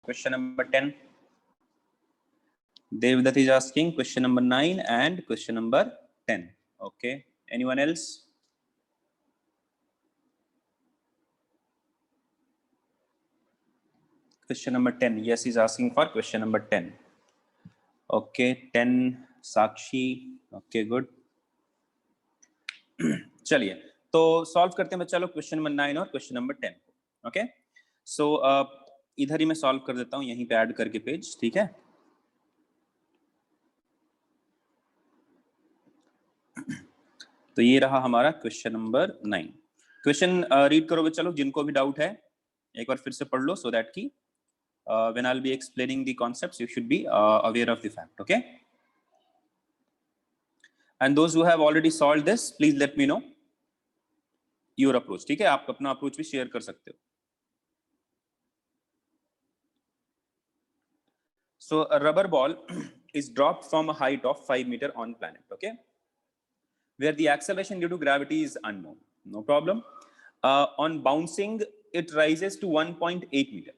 Question number 10. Devdutt is asking question number 9 and question number 10. Okay. Anyone else? Question number 10. Yes, he's asking for question number 10. Okay. 10. Sakshi. Okay, good. चलिए तो solve करते हैं बच्चा लोग question number 9 और question number 10 को. Okay. सो इधर ही मैं सॉल्व कर देता हूं, यहीं पे ऐड करके पेज. ठीक है. तो ये रहा हमारा क्वेश्चन नंबर 9. क्वेश्चन रीड करो बच्चा लोग, जिनको भी डाउट है एक बार फिर से पढ़ लो, सो दैट की when I'll be explaining the concepts you should be aware of the fact. Okay. And those who have already solved this, please let me know your approach. ठीक है, आप अपना अप्रोच भी शेयर कर सकते हो. So a rubber ball is dropped from a height of 5 meters on planet. Okay, where the acceleration due to gravity is unknown. No problem. On bouncing it rises to 1.8 meter.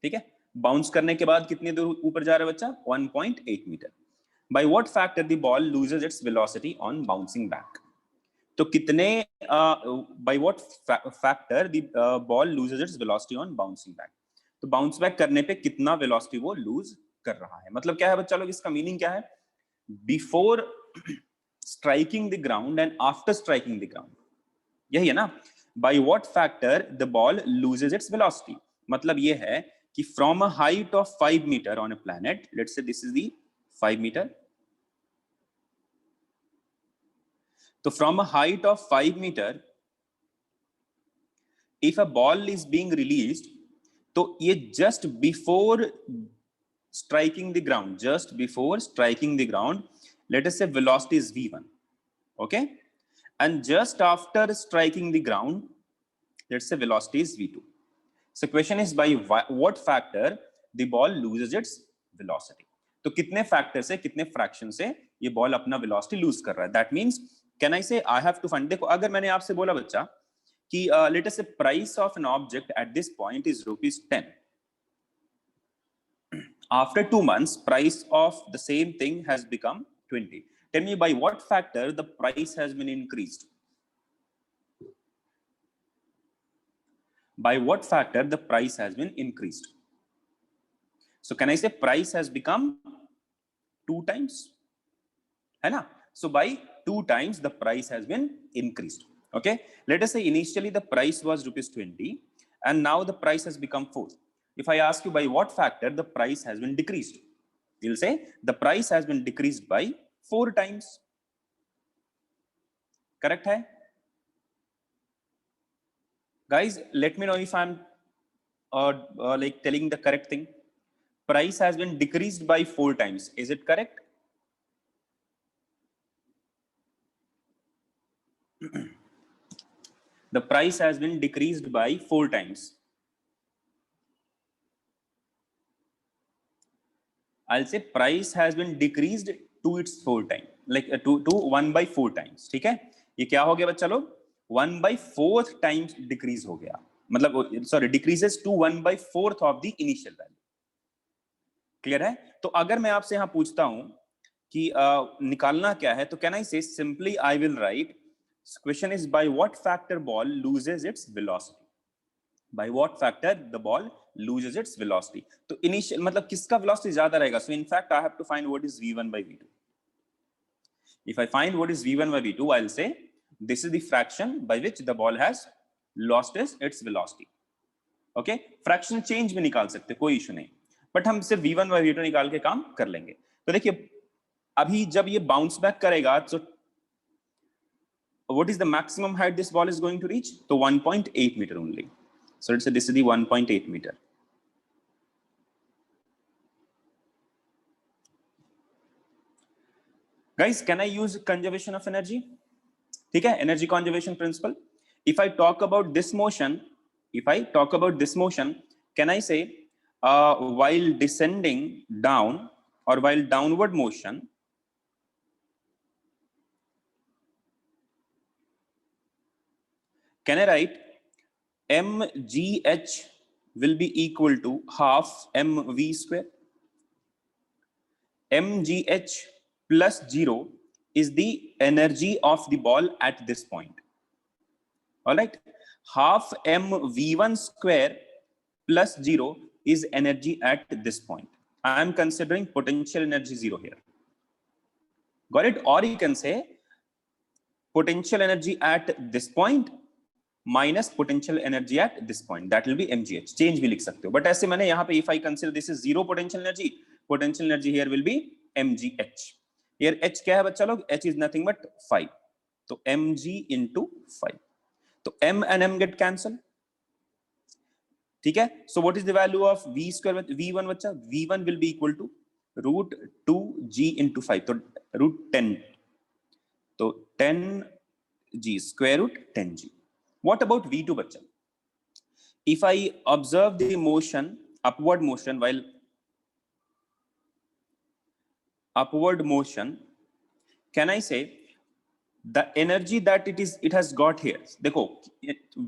ठीक है, bounce करने के बाद कितनी दूर ऊपर जा रहा है बच्चा? 1.8 metre. By what factor the ball loses its velocity on bouncing back? तो कितने by what factor the ball loses its velocity on bouncing back? तो बाउंस बैक करने पे कितना वेलोसिटी वो लूज कर रहा है. मतलब क्या है बच्चा लोग, इसका मीनिंग क्या है? Before striking the ground and after striking the ground, यही है ना. By what factor the ball loses its velocity? मतलब ये है कि from a height of 5 meter on a planet, let's say this is the 5 meter. तो from a height of 5 meter, if a ball is being released, तो ये just before striking the ground, just before striking the ground, let us say velocity is v1. Okay, and just after striking the ground, let's say velocity is v2. So question is by what factor the ball loses its velocity? तो कितने factor से, कितने fraction से ये ball अपना velocity loose कर रहा है. दैट मींस कैन आई से आई हैव टू फाइंड. देखो अगर मैंने आपसे बोला बच्चा कि लेट अस से price of an object at this point is ₹10. After 2 months price of the same thing has become 20. Tell me by what factor the price has been increased? By what factor the price has been increased? So can I say price has become 2 times? है ना? So by 2 times the price has been increased. Okay, let us say initially the price was ₹20 and now the price has become 4. If I ask you by what factor the price has been decreased, you'll say the price has been decreased by 4 times. Correct है? Guys, let me know if I'm like telling the correct thing. Price has been decreased by 4 times. Is it correct? The price has been decreased by 4 times. I'll say price has been decreased to its 4 times, like to 1/4 times. ठीक है, ये क्या हो गया बच्चा लोग? 1/4 times decrease हो गया. मतलब sorry, decreases to 1/4 of the initial value. Clear है? तो अगर मैं आपसे यहाँ पूछता हूं कि निकालना क्या है, तो कैन आई से simply I will write question is by what factor ball loses its velocity. By what factor the ball loses its velocity? तो इनिशियल मतलब किसका वेलोसिटी ज्यादा रहेगा? So in fact I have to find what is v1 by v2. If I find what is v1 by v2, I'll say this is the fraction by which the ball has lost its velocity. Okay, fraction change भी निकाल सकते, कोई issue नहीं, but हम सिर्फ v1 by v2 निकाल के काम कर लेंगे. तो देखिए अभी जब ये बाउंस बैक करेगा, तो what is the maximum height this ball is going to reach? तो 1.8 meter only. So let's say this is the 1.8 meter. Guys, can I use conservation of energy? ठीक है, energy conservation principle. If I talk about this motion, can I say while descending down or while downward motion, can I write mgh will be equal to half mv square. mgh plus 0 is the energy of the ball at this point. All right, half mv1 square plus 0 is energy at this point. I am considering potential energy 0 here. Got it? Or you can say potential energy at this point minus potential energy at this point, that will be mgh. Change भी लिख सकते हो, but ऐसे मैंने यहाँ पे if I consider this is zero potential energy here will be mgh. Here h क्या है बच्चा लोग? h is nothing but 5, तो mg into 5, तो m and m get cancel. ठीक है, so what is the value of v square? v1 बच्चा, v1 will be equal to root 2g into 5, तो root 10, तो 10g square root 10g. What about v2 बच्चा? If I observe the motion, upward motion, while upward motion, can I say the energy that it has got here? देखो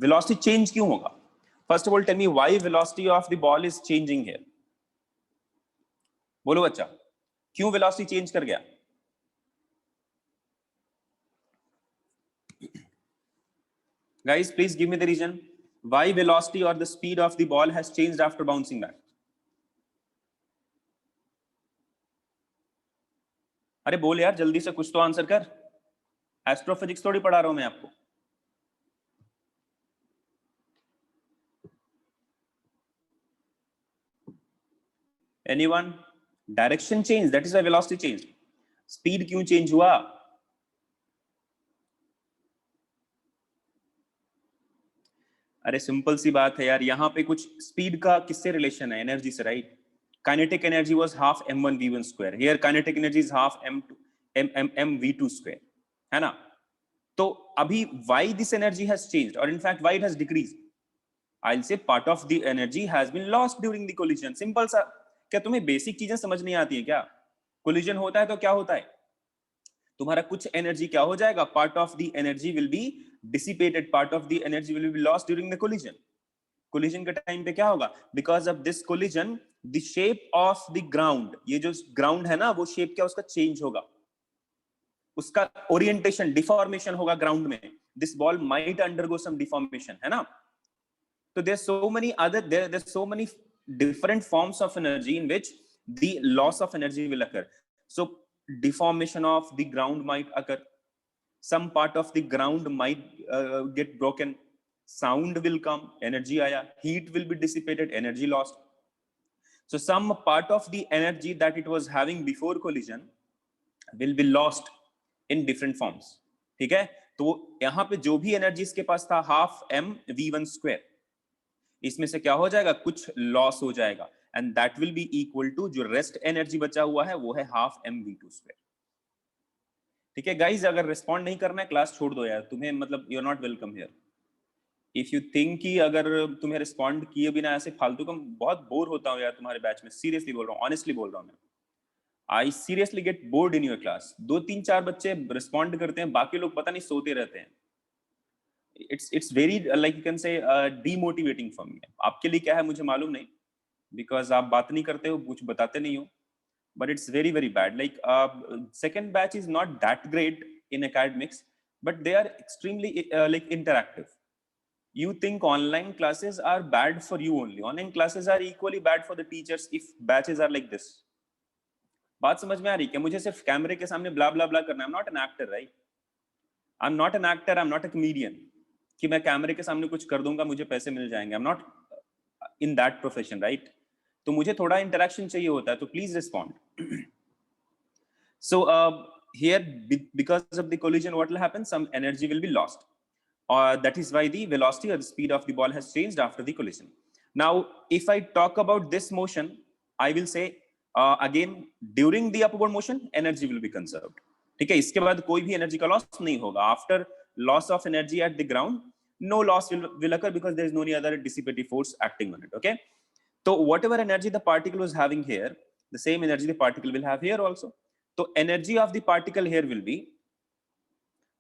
velocity change क्यों होगा? First of all, tell me why velocity of the ball is changing here. बोलो बच्चा, क्यों velocity change कर गया? Guys, please give me the reason why velocity or the speed of the ball has changed after bouncing back. अरे बोल यार जल्दी से, कुछ तो आंसर कर. एस्ट्रोफिजिक्स थोड़ी पढ़ा रहा हूं मैं आपको. Anyone? Direction change, that is why velocity changed. Speed क्यों change हुआ? अरे सिंपल सी बात है यार, यहाँ पे कुछ स्पीड का किससे रिलेशन है? एनर्जी से, right? Kinetic energy was half m1 v1 square, here kinetic energy is half m v2 square, है ना? तो अभी why this energy has changed, or in fact why it has decreased? I'll say part of the energy has been lost during the collision. Simple सा. क्या तुम्हें basic चीजें समझ नहीं आती है क्या? कोलिजन होता है तो क्या होता है? तुम्हारा कुछ एनर्जी क्या हो जाएगा? Part of the energy will be dissipated, part of the energy will be lost during the collision. Collision के टाइम पे क्या होगा? Because of this collision the shape of the ground, ये जो ग्राउंड है ना, वो शेप क्या उसका चेंज होगा, उसका ओरिएंटेशन, डिफॉर्मेशन होगा ग्राउंड में. This ball might undergo some deformation, है ना? तो there's so many other there's so many different forms of energy in which the loss of energy will occur. So deformation of the ground might occur, some part of the ground might get broken, sound will come, energy आया, heat will be dissipated, energy lost. So some part of the energy that it was having before collision will be lost in different forms. ठीक है, तो यहाँ पे जो भी energy इसके पास था हाफ m v1 स्क्वायर, इसमें से क्या हो जाएगा? कुछ लॉस हो जाएगा, and that will be equal to जो रेस्ट एनर्जी बचा हुआ है वो है हाफ mv2 स्क्वायर. ठीक है गाइस, अगर रिस्पॉन्ड नहीं करना है क्लास छोड़ दो यार, तुम्हें मतलब you are not welcome here. If you think कि अगर तुम्हें रिस्पॉन्ड किए बिना ऐसे फालतू का, बहुत बोर होता हूं यार तुम्हारे बैच में, सीरियसली बोल रहा हूं, ऑनेस्टली बोल रहा हूं मैं. I seriously get bored in your class. 2-3-4 बच्चे रिस्पॉन्ड करते हैं, बाकी लोग पता नहीं सोते रहते हैं. it's very like you can say demotivating for me. आपके लिए क्या है मुझे मालूम नहीं, because आप बात नहीं करते हो, कुछ बताते नहीं हो, but it's very very bad. Like second batch is not that great in academics, but they are extremely like interactive. You think online classes are bad for you only? Online classes are equally bad for the teachers if batches are like this. बात समझ में आ रही क्या? मुझे सिर्फ कैमरे के सामने ब्ला ब्ला ब्ला करना है. I'm not an actor, right? I'm not an actor, I'm not a comedian कि मैं कैमरे के सामने कुछ कर दूंगा मुझे पैसे मिल जाएंगे. I'm not in that profession, right? तो मुझे थोड़ा इंटरेक्शन चाहिए होता है, तो please respond. So here because of the collision what will happen? Some energy will be lost, that is why the velocity or the speed of the ball has changed after the collision. Now if I talk about this motion, I will say again during the upward motion energy will be conserved. ठीक है, इसके बाद कोई भी energy का loss नहीं होगा. After loss of energy at the ground, no loss will occur because there is no any other dissipative force acting on it. Okay, so whatever energy the particle was having here, the same energy the particle will have here also. So energy of the particle here will be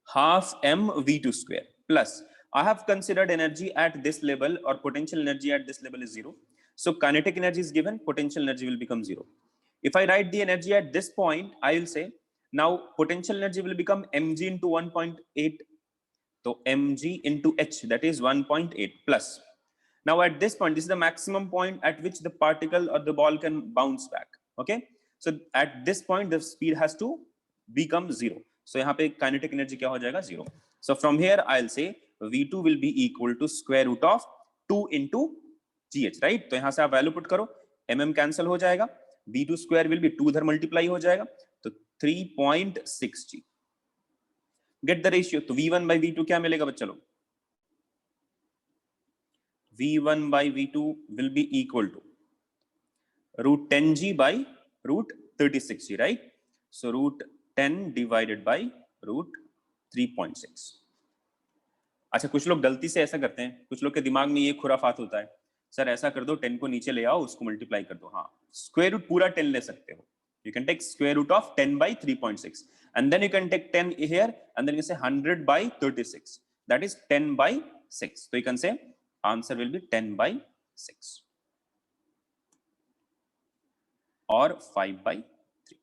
half m v2 square plus I have considered energy at this level, or potential energy at this level is 0. So kinetic energy is given, potential energy will become 0. If I write the energy at this point, I will say now potential energy will become mg into 1.8. So mg into h, that is 1.8 plus. Now at this point, this is the maximum point at which the particle or the ball can bounce back. Okay, so at this point the speed has to become 0. So यहाँ पे kinetic energy क्या हो जाएगा 0. So from here I'll say v2 will be equal to square root of 2 into gh, right? तो यहाँ से आप value put करो, mm कैंसिल हो जाएगा, v2 square will be 2 उधर मल्टीप्लाई हो जाएगा, तो 3.6 g. गेट द रेशियो, तो v1 by v2 क्या मिलेगा बच्चा लोग? v1 by v2 will be equal to root 10g by root 36g, right? So root 10 divided by root 3.6. अच्छा, कुछ लोग गलती से ऐसा करते हैं, कुछ लोग के दिमाग में ये खुराफात होता है, सर ऐसा कर दो 10 को नीचे ले आओ, उसको मल्टीप्लाई कर दो. हाँ, स्क्वायर रूट पूरा 10 ले सकते हो. You can take square root of 10 by 3.6, and then you can take 10 here, and then you say 100 by 36. That is 10 by 6. So you can say answer will be 10 by 6 or 5 by 3.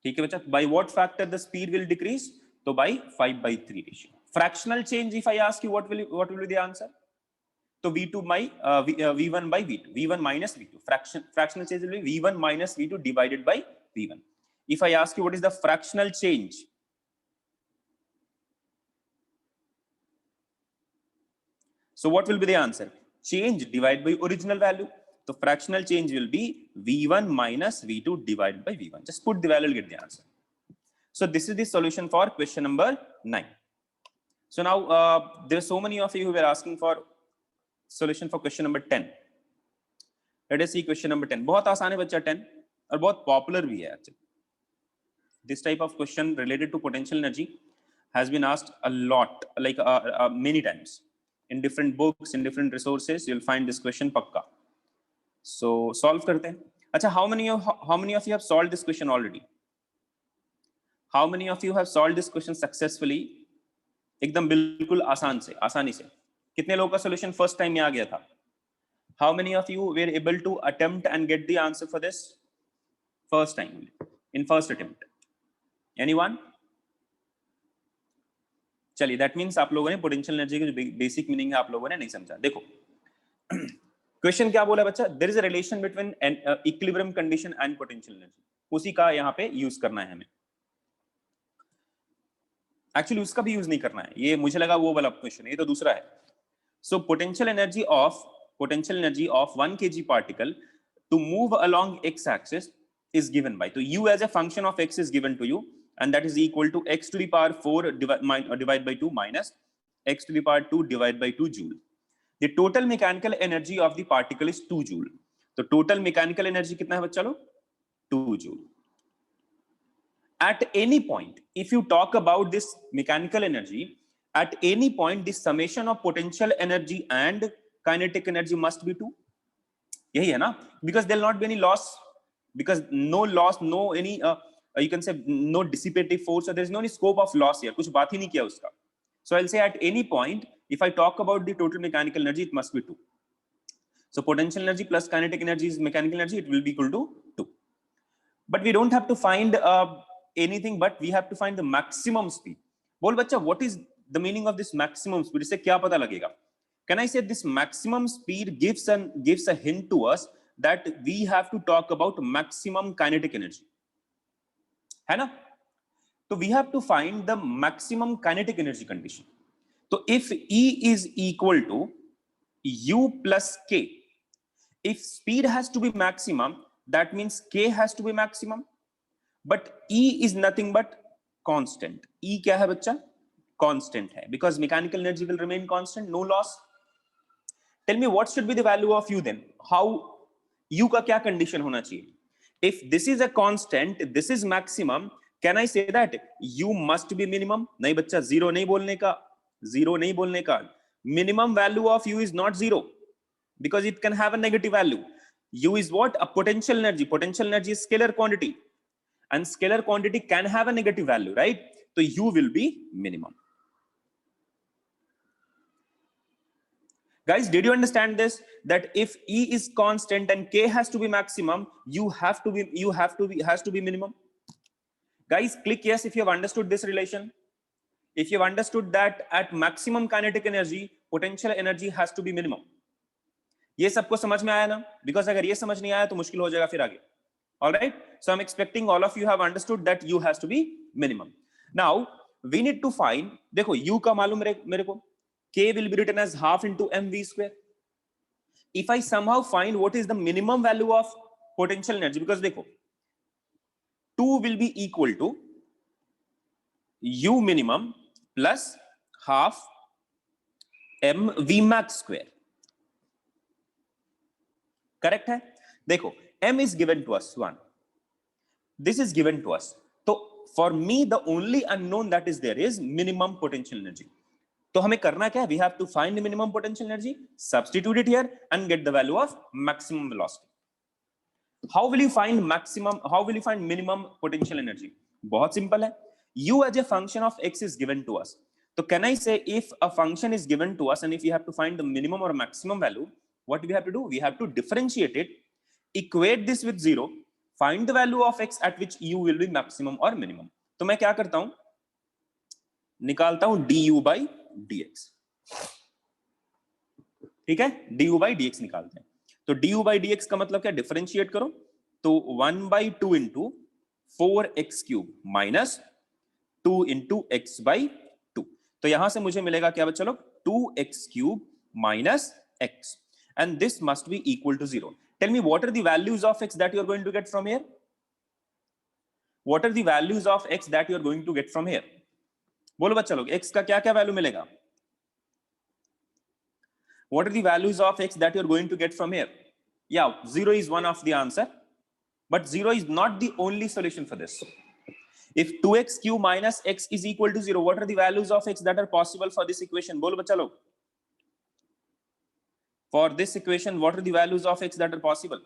ठीक है बच्चा? By what factor the speed will decrease? So by 5 by 3 ratio. Fractional change, if I ask you, what will be the answer? So v2 by v1 by v2, v1 minus v2. Fractional change will be v1 minus v2 divided by v1. If I ask you what is the fractional change, so what will be the answer? Change divided by original value. So fractional change will be v1 minus v2 divided by v1. Just put the value, you'll get the answer. So this is the solution for question number 9. So now there are so many of you who were asking for solution for question number 10. Let us see question number 10. बहुत आसान है बच्चा 10, और बहुत popular भी है actually. This type of question related to potential energy has been asked a lot, like many times in different books, in different resources. You'll find this question पक्का. So solve करते हैं. अच्छा, how many of you have solved this question already? How many of you have solved this question successfully? एकदम बिल्कुल आसानी से. कितने लोगों का सॉल्यूशन फर्स्ट टाइम में आ गया था? How many of you were able to attempt and get the answer for this first time, in first attempt? Anyone? चलिए, that means आप लोगों ने पोटेंशियल एनर्जी की जो बेसिक मीनिंग है आप लोगों ने नहीं समझा. देखो क्वेश्चन क्या बोला बच्चा? There is a relation between an equilibrium condition and potential energy. उसी का यहाँ पे यूज करना है हमें. एक्चुअली उसका भी यूज नहीं करना है, ये मुझे लगा वो वाला क्वेश्चन, ये तो दूसरा है. So potential energy of 1 kg particle to move along x-axis is given by, so u as a function of x is given to you, and that is equal to x to the power 4 divided by 2 minus x to the power 2 divided by 2 joule. The total mechanical energy of the particle is 2 joule. तो total mechanical energy कितना है बच्चा लोग? 2 joule. At any point, if you talk about this mechanical energy, at any point the summation of potential energy and kinetic energy must be 2. यही है ना? Because there will not be any loss, because no loss, no any you can say no dissipative force, so there is no any scope of loss here. कुछ बात ही नहीं किया उसका. So I'll say at any point, if I talk about the total mechanical energy, it must be 2. So potential energy plus kinetic energy is mechanical energy, it will be equal to 2. But we don't have to find anything, but we have to find the maximum speed. बोल बच्चा, what is the meaning of this maximum speed? इससे क्या पता लगेगा? Can I say this maximum speed gives a hint to us that we have to talk about maximum kinetic energy, है ना? So we have to find the maximum kinetic energy condition. So if E is equal to U plus K, if speed has to be maximum, that means K has to be maximum. But E is nothing but constant. E क्या है बच्चा? Constant है, because mechanical energy will remain constant, no loss. Tell me what should be the value of U then? How U का क्या condition होना चाहिए? If this is a constant, this is maximum, can I say that U must be minimum? नहीं बच्चा, zero नहीं बोलने का. Minimum value of U is not 0, because it can have a negative value. U is what? A potential energy. Potential energy is scalar quantity, and scalar quantity can have a negative value, right? तो u will be minimum. Guys, did you understand this? That if E is constant and K has to be maximum, has to be minimum. Guys, click yes if you have understood this relation. If you have understood that at maximum kinetic energy, potential energy has to be minimum. ये सबको समझ में आया ना? Because अगर ये समझ नहीं आया तो मुश्किल हो जाएगा फिर आगे. All right. So I'm expecting all of you have understood that U has to be minimum. Now we need to find. देखो U का मालूम मेरे को. K will be written as half into mv square. If I somehow find what is the minimum value of potential energy, because देखो 2 will be equal to U minimum plus half mv max square. Correct है? देखो m is given to us 1. This is given to us. So for me the only unknown that is there is minimum potential energy. तो हमें करना क्या है? We have to find the minimum potential energy, substitute it here and get the value of maximum velocity. How will you find maximum? How will you find minimum potential energy? बहुत simple है. U as a function of x is given to us. So can I say if a function is given to us and if we have to find the minimum or maximum value, what do we have to do? We have to differentiate it, equate this with 0, find the value of x at which u will be maximum or minimum. तो मैं क्या करता हूं? निकालता हूं du by dx. ठीक है? du by dx निकालते हैं. तो du by dx का मतलब क्या? डिफरेंशिएट करो. तो 1 by 2 into 4x cube minus 2 into x by 2. तो यहां से मुझे मिलेगा क्या बच्चा लोग? 2x cube minus x. And this must be equal to 0. Tell me what are the values of x that you are going to get from here? What are the values of x that you are going to get from here? बोलो बच्चा लोग, x का क्या क्या value मिलेगा? What are the values of x that you are going to get from here? Yeah, 0 is one of the answer, but 0 is not the only solution for this. If 2x cube minus x is equal to 0, what are the values of x that are possible for this equation? बोलो बच्चा लोग. For this equation, what are the values of x that are possible?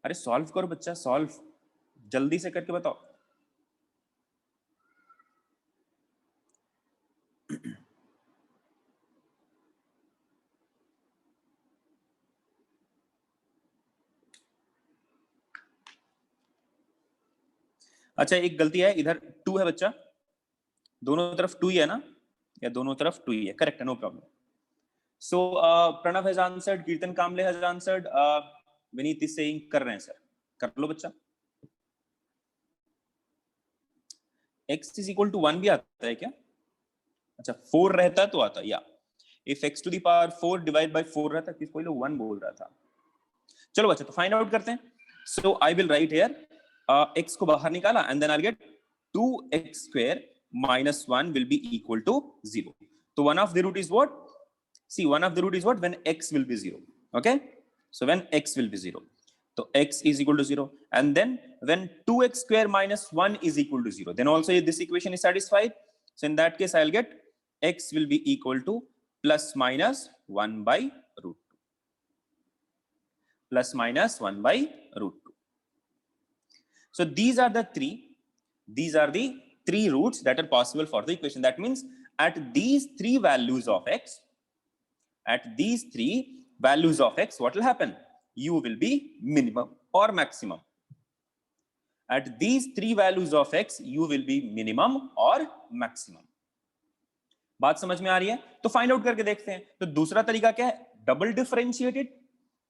अरे solve करो बच्चा, solve जल्दी से करके बताओ. अच्छा एक गलती है, इधर 2 है बच्चा, दोनों तरफ 2 ही है ना, या दोनों तरफ 2 ही है? करेक्ट है, no problem. So Pranav has answered, Kirtan Kamle has answered, Vineet is saying कर रहे हैं सर. कर लो बच्चा. x is equal to 1 भी आता है क्या? अच्छा 4 रहता तो आता, या if x to the power 4 divided by 4 रहता, किस कोई लोग 1 बोल रहा था. चलो बच्चा तो फाइंड आउट करते हैं. So I will write here x को बाहर निकाला and then I'll get 2x square minus 1 will be equal to 0. So one of the root is what? See, one of the root is what? When x will be 0. Okay? So when x will be 0. So x is equal to 0. And then when 2x square minus 1 is equal to 0, then also this equation is satisfied. So in that case, I'll get x will be equal to plus minus 1 by root 2. Plus minus 1 by root 2. So these are the three roots that are possible for the equation. That means at these three values of x, what will happen? U will be minimum or maximum. At these three values of x, U will be minimum or maximum. बात समझ में आ रही है? तो find out करके देखते हैं. तो दूसरा तरीका क्या है? Double differentiate it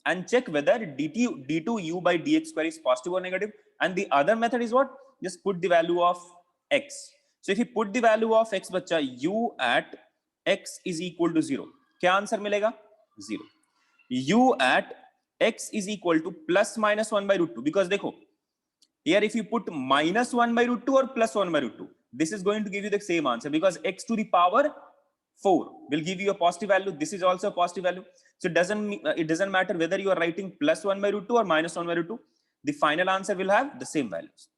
and check whether d2u by dx square is positive or negative. And the other method is what? Just put the value of x. So if you put the value of x, बच्चा, u at x is equal to 0, क्या answer मिलेगा? 0. u at x is equal to plus minus 1 by root 2. Because देखो, here if you put minus 1 by root 2 or plus 1 by root 2, this is going to give you the same answer, because x to the power 4 will give you a positive value. This is also a positive value. So it doesn't matter whether you are writing plus 1 by root 2 or minus 1 by root 2. The final answer will have the same values.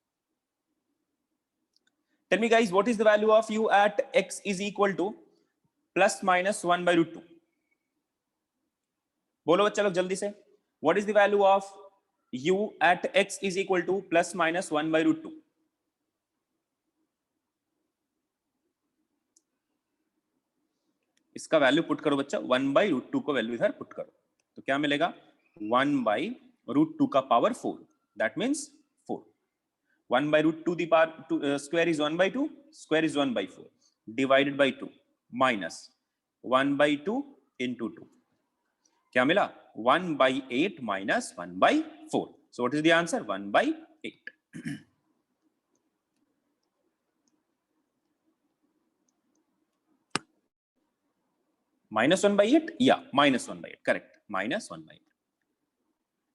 Tell me guys, what is the value of u at x is equal to plus minus 1 by root 2? बोलो बच्चा लोग जल्दी से. What is the value of u at x is equal to plus minus 1 by root 2. इसका value put करो बच्चा, 1 by root 2 को value इधर पुट करो, तो क्या मिलेगा 1 by root 2 का power 4, that means 4. 1 by root 2 the power 2 square is 1 by 2, square is 1 by 4 divided by 2 minus 1 by 2 into 2. क्या मिला 1 by 8 minus 1 by 4. So what is the answer? 1 by 8. Minus 1 by 8? Yeah, minus 1 by 8. Correct. Minus 1 by 8.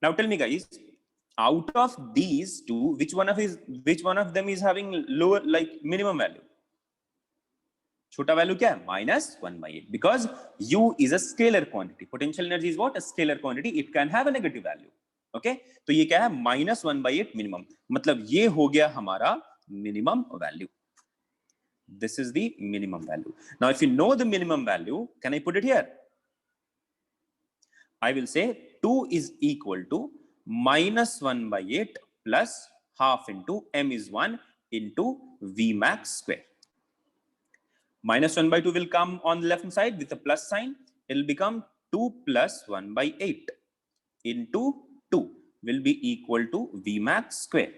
Now tell me guys, out of these two, which one of them is having lower, like minimum value? छोटा value क्या है -1/8, because u is a scalar quantity. Potential energy is what? A scalar quantity. It can have a negative value. Okay, तो ये क्या है -1/8 minimum. मतलब ये हो गया हमारा minimum value. This is the minimum value. Now if you know the minimum value, can I put it here? I will say 2 is equal to -1/8 plus half into m is 1 into v max square. Minus 1 by 2 will come on the left hand side with a plus sign. It will become 2 plus 1 by 8 into 2 will be equal to V max square.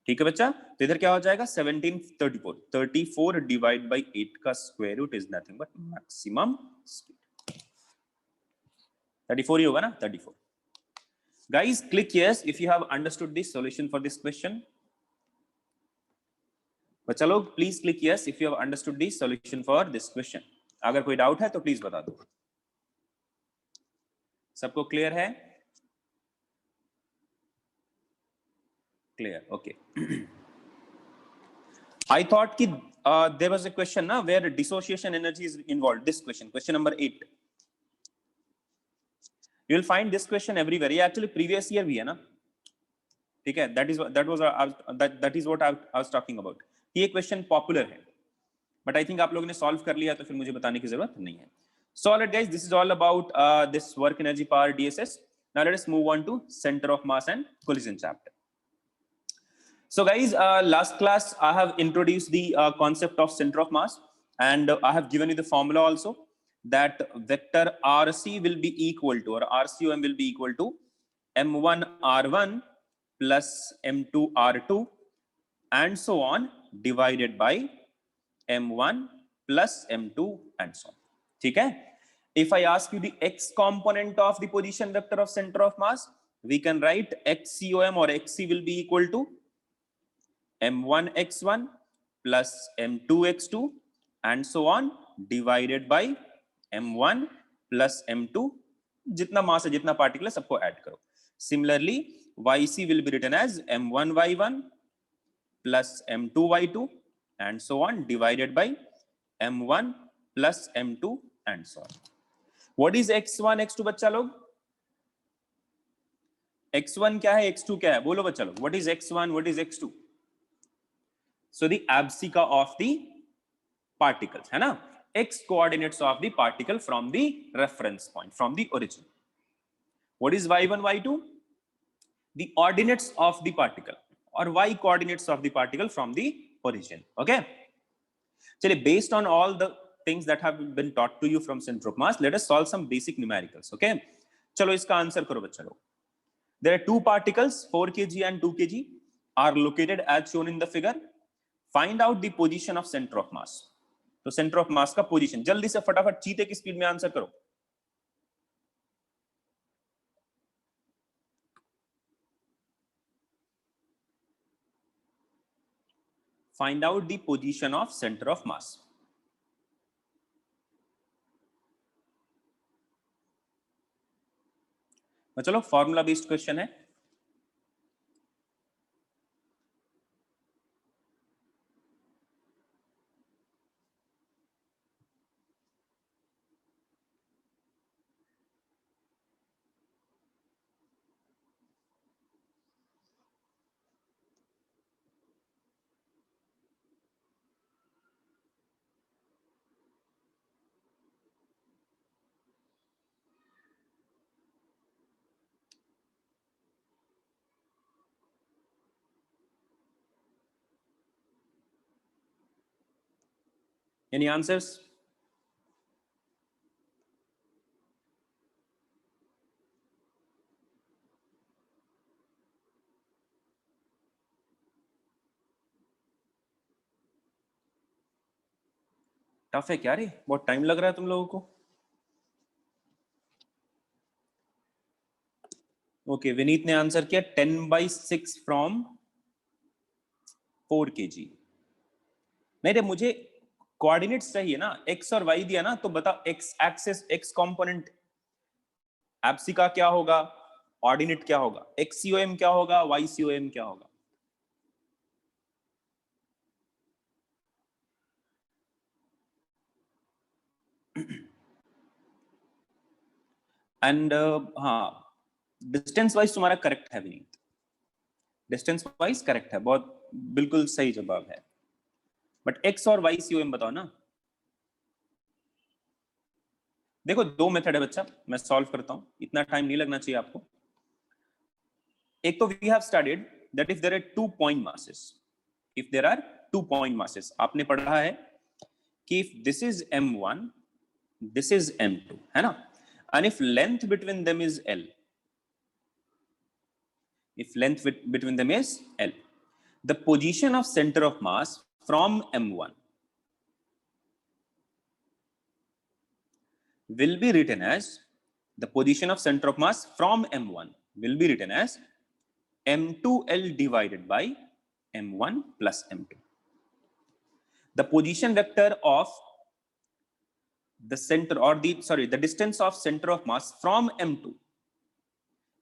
ठीक है बच्चा, तो इधर क्या हो जाएगा 1734. 34 divide by 8 का square root is nothing but maximum speed. 34 ही होगा ना, 34. Guys, click yes if you have understood the solution for this question. बच्चा लोग please click yes if you have understood the solution for this question. अगर कोई doubt है तो please बता दो. सबको क्लियर है? Clear, okay. आई थॉट कि देयर वाज अ क्वेश्चन ना where dissociation energy is involved. This question number 8, you will find this question everywhere. ये एक्चुअली प्रीवियस ईयर भी है ना, ठीक है. That is what I was talking about. ये question popular है, बट आई थिंक आप लोगों ने सॉल्व कर लिया तो फिर मुझे बताने की जरूरत नहीं है. So alright guys, this is all about this work energy power DSS. Now let us move on to center of mass and collision chapter. So guys, last class I have introduced the concept of center of mass, and I have given you the formula also, that vector RC will be equal to, or RCOM will be equal to M1 R1 plus M2 R2 and so on divided by M1 plus M2 and so on. ठीक है. If I ask you the x component of the position vector of center of mass, we can write XCOM or XC will be equal to M1 x1 plus M2 x2 and so on divided by M1 plus M2. जितना मास है, जितना particle है, सबको add करो. Similarly, YC will be written as M1 y1 plus M2 y2 and so on divided by M1 plus M2 and so on. What is x1 x2 बच्चा लोग? x1 क्या है, x2 क्या है, बोलो बच्चा लोग. What is x1, what is x2? So the abscissa of the particles, है ना, x coordinates of the particle from the reference point, from the origin. What is y1 y2? The ordinates of the particle or y coordinates of the particle from the origin. Okay, चलिए, based on all the things that have been taught to you from center of mass, let us solve some basic numericals. Okay, चलो इसका answer करो बच्चा लोग. There are two particles 4 kg and 2 kg are located as shown in the figure. Find out the position of center of mass. तो center of mass का position जल्दी से फटाफट चीते की स्पीड में आंसर करो. Find out the position of center of mass. चलो, फॉर्मूला बेस्ड क्वेश्चन है. Any answers? टफ है क्या रे? बहुत टाइम लग रहा है तुम लोगों को। ओके, विनीत ने आंसर किया 10/6 फ्रॉम 4 kg। नहीं रे, मुझे कोऑर्डिनेट्स चाहिए ना, एक्स और वाई दिया ना, तो बताओ एक्स एक्सिस, एक्स कंपोनेंट एप्सिका क्या होगा, ऑर्डिनेट क्या होगा, एक्स सीओएम क्या होगा, वाई सीओएम क्या होगा। एंड हाँ, डिस्टेंस वाइज तुम्हारा करेक्ट है विनीत, डिस्टेंस वाइज करेक्ट है, बहुत बिल्कुल सही जवाब है। बट एक्स और वाई सीओएम बताओ ना। देखो, दो मेथड है बच्चा, मैं सॉल्व करता हूं, इतना टाइम नहीं लगना चाहिए आपको। एक तो we have studied that if there are 2 point masses, if there are 2 point masses, आपने पढ़ा है कि if this is m1, this is m2, है ना, and if length between them is l, if length between them is l, the position of center of mass from m1 will be written as, the position of center of mass from m1 will be written as m2l divided by m1 plus m2. The position vector of the center, or the distance of center of mass from m2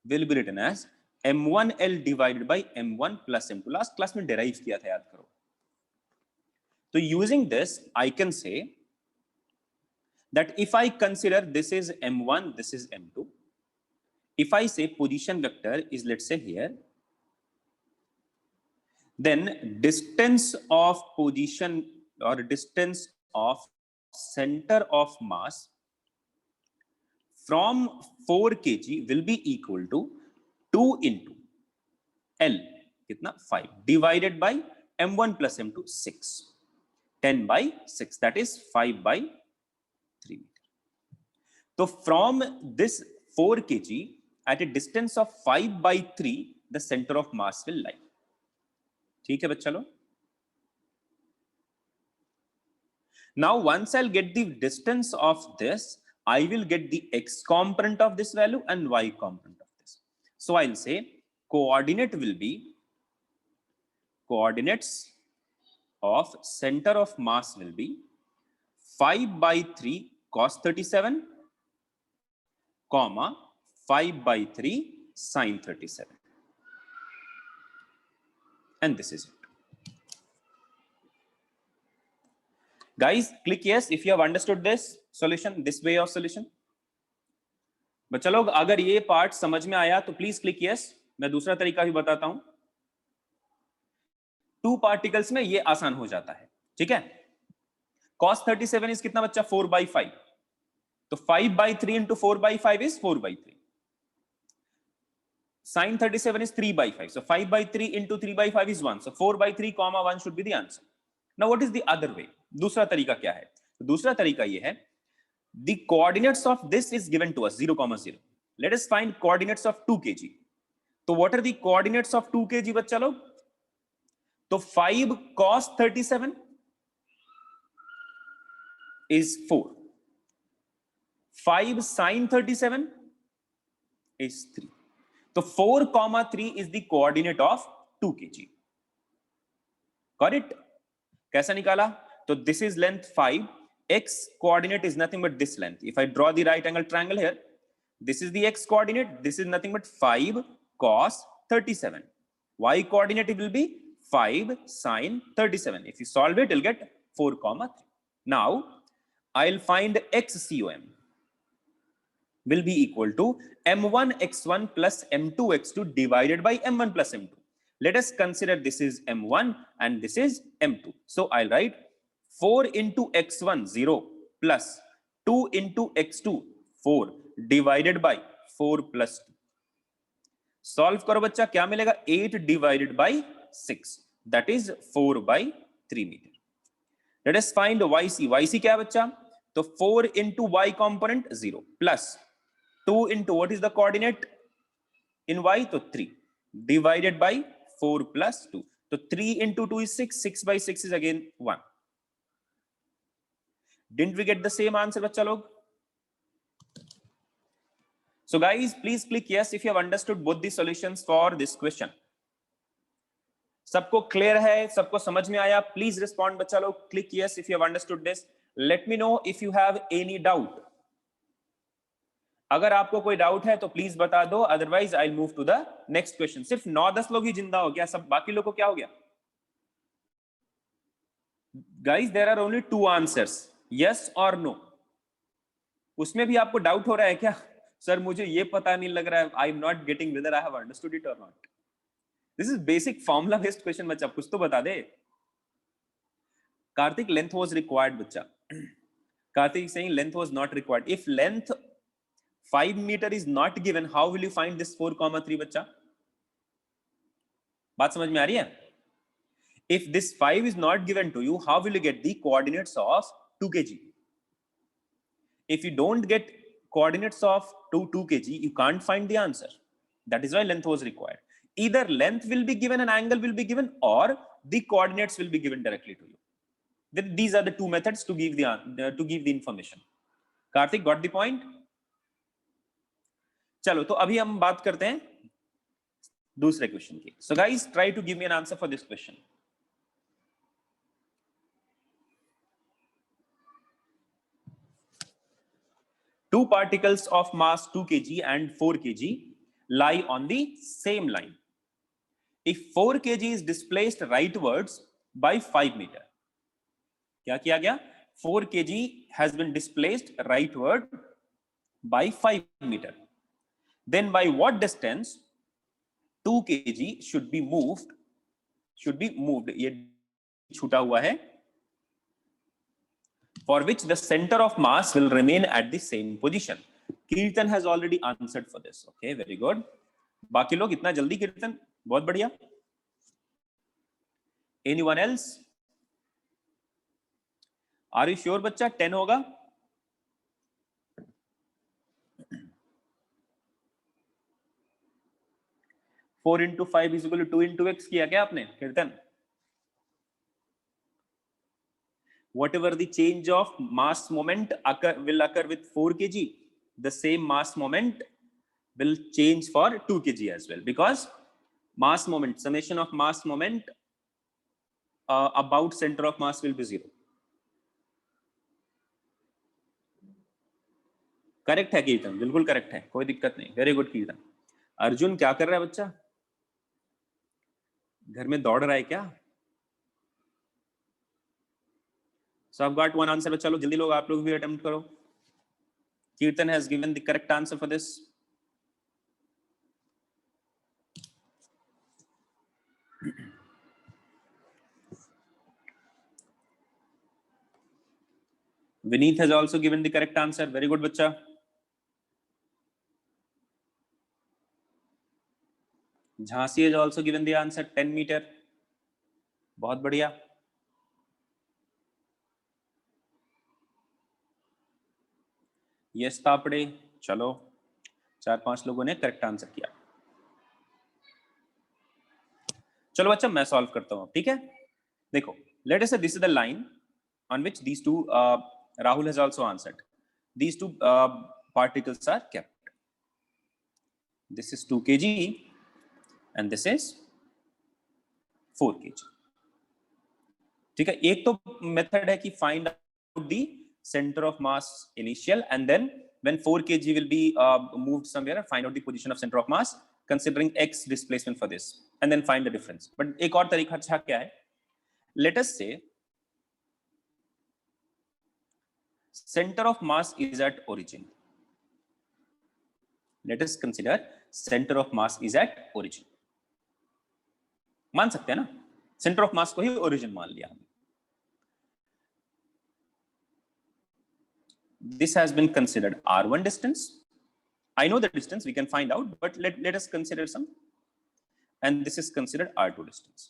will be written as m1l divided by m1 plus m2. Last class में derive किया था, याद करो। तो using this I can say that if I consider this is m1, this is m2, if I say position vector is, let's say here, then distance of position or distance of center of mass from 4 kg will be equal to 2 into L, कितना 5, divided by m1 plus m2 6, 10/6, that is 5/3 meter. So from this 4 kg at a distance of 5/3, the center of mass will lie. ठीक है बच्चा लोग? Now once I'll get the distance of this, I will get the x component of this value and y component of this. So I'll say coordinate will be, coordinates of center of mass will be 5/3 cos 37, comma 5/3 sin 37, and this is it. Guys, click yes if you have understood this solution, this way of solution. बच्चा लोग, अगर ये part समझ में आया तो please click yes. मैं दूसरा तरीका भी बताता हूं, 2 पार्टिकल्स में ये आसान हो जाता है, ठीक है। cos 37 इज कितना बच्चा, 4/5, तो 5/3 into 4/5 is 4/3. sin 37 is 3/5, so 5/3 into 3/5 is 1, so 4/3 comma 1 should be the answer. Now what is the other way? दूसरा तरीका क्या है? दूसरा तरीका ये है, the coordinates of this is given to us 0,0. Let us find coordinates of 2 kg. तो what are the coordinates of 2 kg बच्चा लोग? तो 5 cos 37 is 4, 5 sin 37 is 3. तो 4,3 is the coordinate of 2 kg. Got it? कैसा निकाला? तो this is length 5, x coordinate is nothing but this length. If I draw the right angle triangle here, this is the x coordinate, this is nothing but 5 cos 37. Y coordinate will be 5 sin 37. If you solve it, you'll get 4,3. Now I'll find xcom will be equal to m1 x1 plus m2 x2 divided by m1 plus m2. Let us consider this is m1 and this is m2. So I'll write 4 into x1 0 plus 2 into x2 4 divided by 4 plus 2. Solve करो बच्चा, क्या मिलेगा? 8 divided by 6, that is 4/3 meter. Let us find yc. yc क्या है बच्चा? तो 4 into y component 0 plus 2 into what is the coordinate in y? तो 3 divided by 4 plus 2. तो 3 into 2 is 6. 6 by 6 is again 1. Didn't we get the same answer बच्चा लोग? So guys, please click yes if you have understood both the solutions for this question. सबको clear है? सबको समझ में आया? प्लीज रिस्पॉन्ड बच्चा लोग. Click yes if you have understood this. Let me know if you have any doubt. अगर आपको कोई डाउट है तो प्लीज बता दो, otherwise I will move to the next question. सिर्फ 9-10 लोग ही जिंदा हो क्या? सब बाकी लोगों को क्या हो गया? Guys there are only 2 answers, yes और नो. उसमें भी आपको डाउट हो रहा है क्या? सर मुझे ये पता नहीं लग रहा है, I am not getting whether I have understood it और not. This is basic formula based question बच्चा, कुछ तो बता दे. कार्तिक, लेंथ वाज रिक्वायर्ड बच्चा. Kartik saying length was not required. If length 5 meter is not given, how will you find this 4,3 बच्चा? बात समझ में आ रही है? If this 5 is not given to you, how will you get the coordinates of 2 kg? If you don't get coordinates of 2 kg, you can't find the answer. That is why length was required. Either length will be given, an angle will be given, or the coordinates will be given directly to you. Then these are the 2 methods to give the information. Karthik, got the point? चलो तो अभी हम बात करते हैं दूसरे question की. So guys, try to give me an answer for this question. Two particles of mass 2 kg and 4 kg lie on the same line. If 4 kg is displaced rightwards by 5 meter. क्या किया गया? 4 kg has been displaced rightward by 5 meter. Then by what distance 2 kg should be moved? ये छूटा हुआ है. For which the center of mass will remain at the same position. Kirtan has already answered for this. Okay, very good. बाकी लोग इतना जल्दी? कीर्तन, बहुत बढ़िया. Anyone else? Are you sure बच्चा 10 होगा? Four into 5 is equal to 2 into x किया क्या आपने कीर्तन? Whatever the change of mass moment will occur with 4 kg, the same mass moment will change for 2 kg as well, because mass moment, summation of mass moment about center of mass will be 0. Correct है कीर्तन, बिल्कुल correct है, कोई दिक्कत नहीं. Very good कीर्तन. अर्जुन क्या कर रहा है बच्चा? घर में दौड़ रहा है क्या? So I've got one answer. चलो जल्दी लोग, आप लोग भी अटेम्प्ट करो. कीर्तन has given the correct answer for this. Vineet has also given the correct answer. Very good बच्चा. Jhansi has also given the answer 10 meter. बहुत बढ़िया. यस तापड़े, चलो 4-5 लोगों ने करेक्ट आंसर किया. चलो बच्चा मैं सॉल्व करता हूं, ठीक है? देखो, let us say this is the line on which these two, Rahul has also answered, these two particles are kept. This is 2 kg and this is 4 kg. ठीक है? एक तो मेथड है कि find out the center of mass initial, and then when 4 kg will be moved somewhere, find out the position of center of mass considering x displacement for this, and then find the difference. But एक और तरीका अच्छा क्या है? Let us say center of mass is at origin. Let us consider center of mass is at origin. मान सकते हैं ना? Center of mass को ही origin मान लिया. This has been considered R1 distance. I know the distance, we can find out, but let us consider some. And this is considered R2 distance.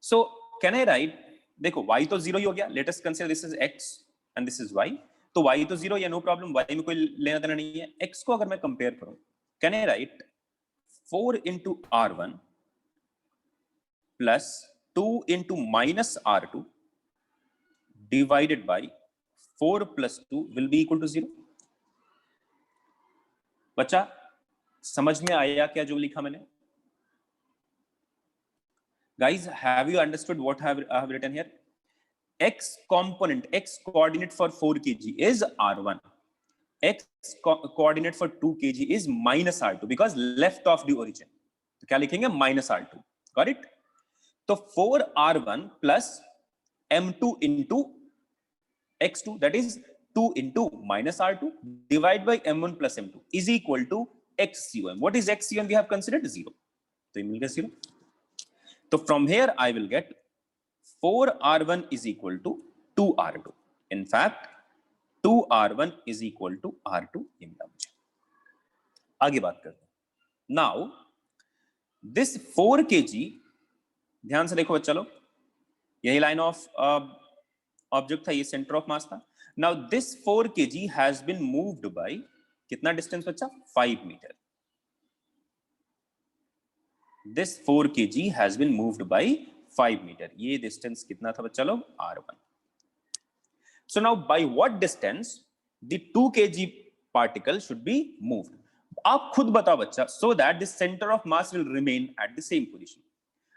So can I write, देखो y तो 0 ही हो गया, let us consider this is x and this is y, तो y तो 0 या no problem, y में कोई लेना देना नहीं है। x को अगर मैं कंपेयर करूं, can I write 4 into r1 plus 2 into minus r2 divided by 4 plus 2 will be equal to 0? बच्चा समझ में आया क्या जो लिखा मैंने? Guys, have you understood what I have written here? X component, x coordinate for 4 kg is r1. X coordinate for 2 kg is minus r2 because left of the origin. तो क्या लिखेंगे? minus r2. Got it? तो 4r1 plus m2 into x2, that is 2 into minus r2 divided by m1 plus m2 is equal to xcom. What is xcom? We have considered 0. तो ये मिल गया 0. So from here I will get 4r1 is equal to 2r2. In fact, 2r1 is equal to r2 ये मिला मुझे. आगे बात करते हैं. Now this 4 kg, ध्यान से देखो बच्चा लोग, यही लाइन ऑफ ऑब्जेक्ट था, ये सेंटर ऑफ मास था. Now this 4 kg has been moved by कितना डिस्टेंस बच्चा? 5 metre. This 4 kg has been moved by 5 meter. ये डिस्टेंस कितना था बच्चा लोग? r1. So now by what distance the 2 kg particle should be moved? आप खुद बताओ बच्चा, so that the center of mass will remain at the same position.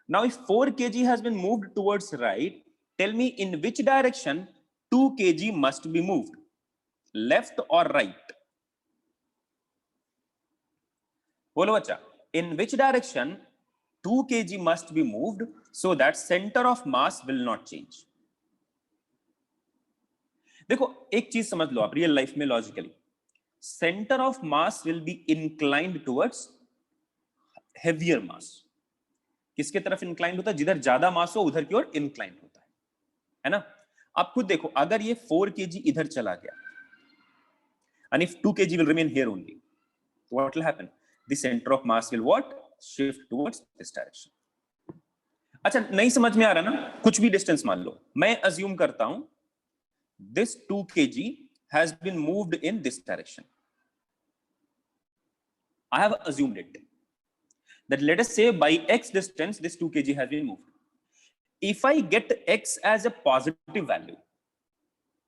Now if 4 kg has been moved towards right, tell me in which direction 2 kg must be moved, left or right? बोलो बच्चा, in which direction 2 kg must be moved so that center of mass will not change? देखो एक चीज समझ लो आप real life में logically, centre of mass will be inclined towards heavier mass. किसके तरफ इंक्लाइंड होता है? जिधर ज्यादा मास हो उधर की ओर इंक्लाइंड होता है ना? आप खुद देखो, अगर ये 4 kg इधर चला गया and if 2 kg will remain here only, what will happen? The center of mass will what? Shift towards this direction. अच्छा, नहीं समझ में आ रहा ना? कुछ भी डिस्टेंस मान लो, मैं अज्यूम करता हूं this 2 kg has been moved in this direction. I have assumed it that let us say by x distance this 2 kg has been moved. If I get x as a positive value,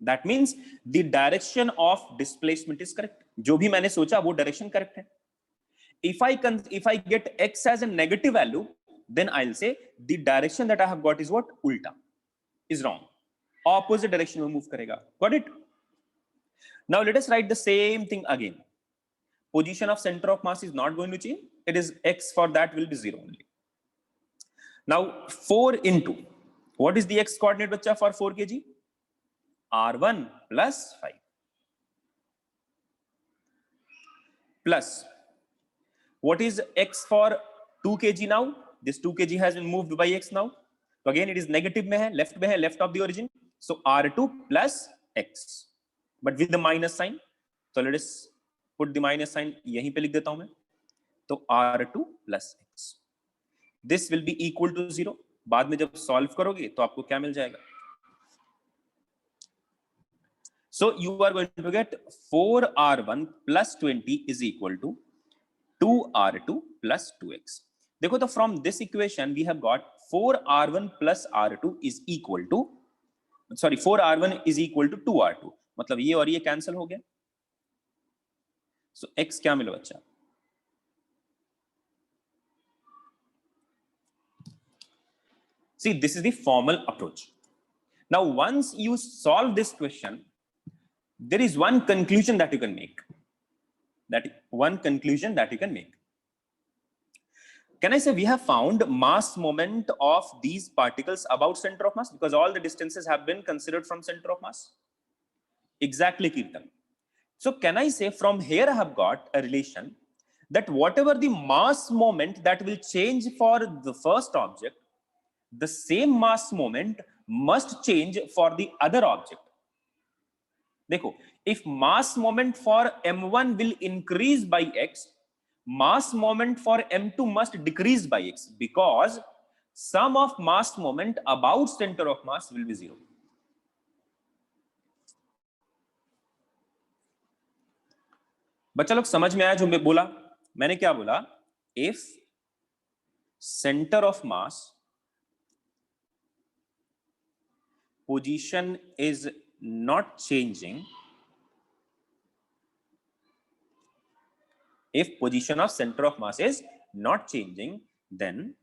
that means the direction of displacement is correct. जो भी मैंने सोचा वो direction correct है. If I get x as a negative value, then I'll say the direction that I have got is what? Ulta, is wrong. Opposite direction में move करेगा. Got it? Now let us write the same thing again. Position of center of mass is not going to change. It is x for that will be 0 only. Now 4 into, what is the x coordinate बच्चा for 4 kg? r1 plus 5 plus what is x for 2 kg now? This 2 kg has been moved by x now. So again it is negative में है, left of the origin. So r2 plus x, but with the minus sign. So let us put the minus sign, यहीं पे लिख देता हूं मैं. तो r2 plus x. This will be equal to 0. बाद में जब सॉल्व करोगे तो आपको क्या मिल जाएगा? So you are going to get 4r1 plus 20 is equal to 2r2 plus 2x. देखो तो from this equation we have got 4r1 plus r2 is equal to, sorry, 4r1 is equal to 2r2. मतलब ये और ये cancel हो गया. So x क्या मिला बच्चा? See, this is the formal approach. Now once you solve this question, there is one conclusion that you can make. Can I say we have found mass moment of these particles about center of mass because all the distances have been considered from center of mass? Exactly, Kirtan. So can I say from here I have got a relation that whatever the mass moment that will change for the first object, the same mass moment must change for the other object. देखो, if mass moment for m1 will increase by x, mass moment for m2 must decrease by x because sum of mass moment about center of mass will be 0. बच्चा लोग समझ में आया जो मैं बोला? मैंने क्या बोला? If center of mass position is not changing, if position of center of mass is not changing, then,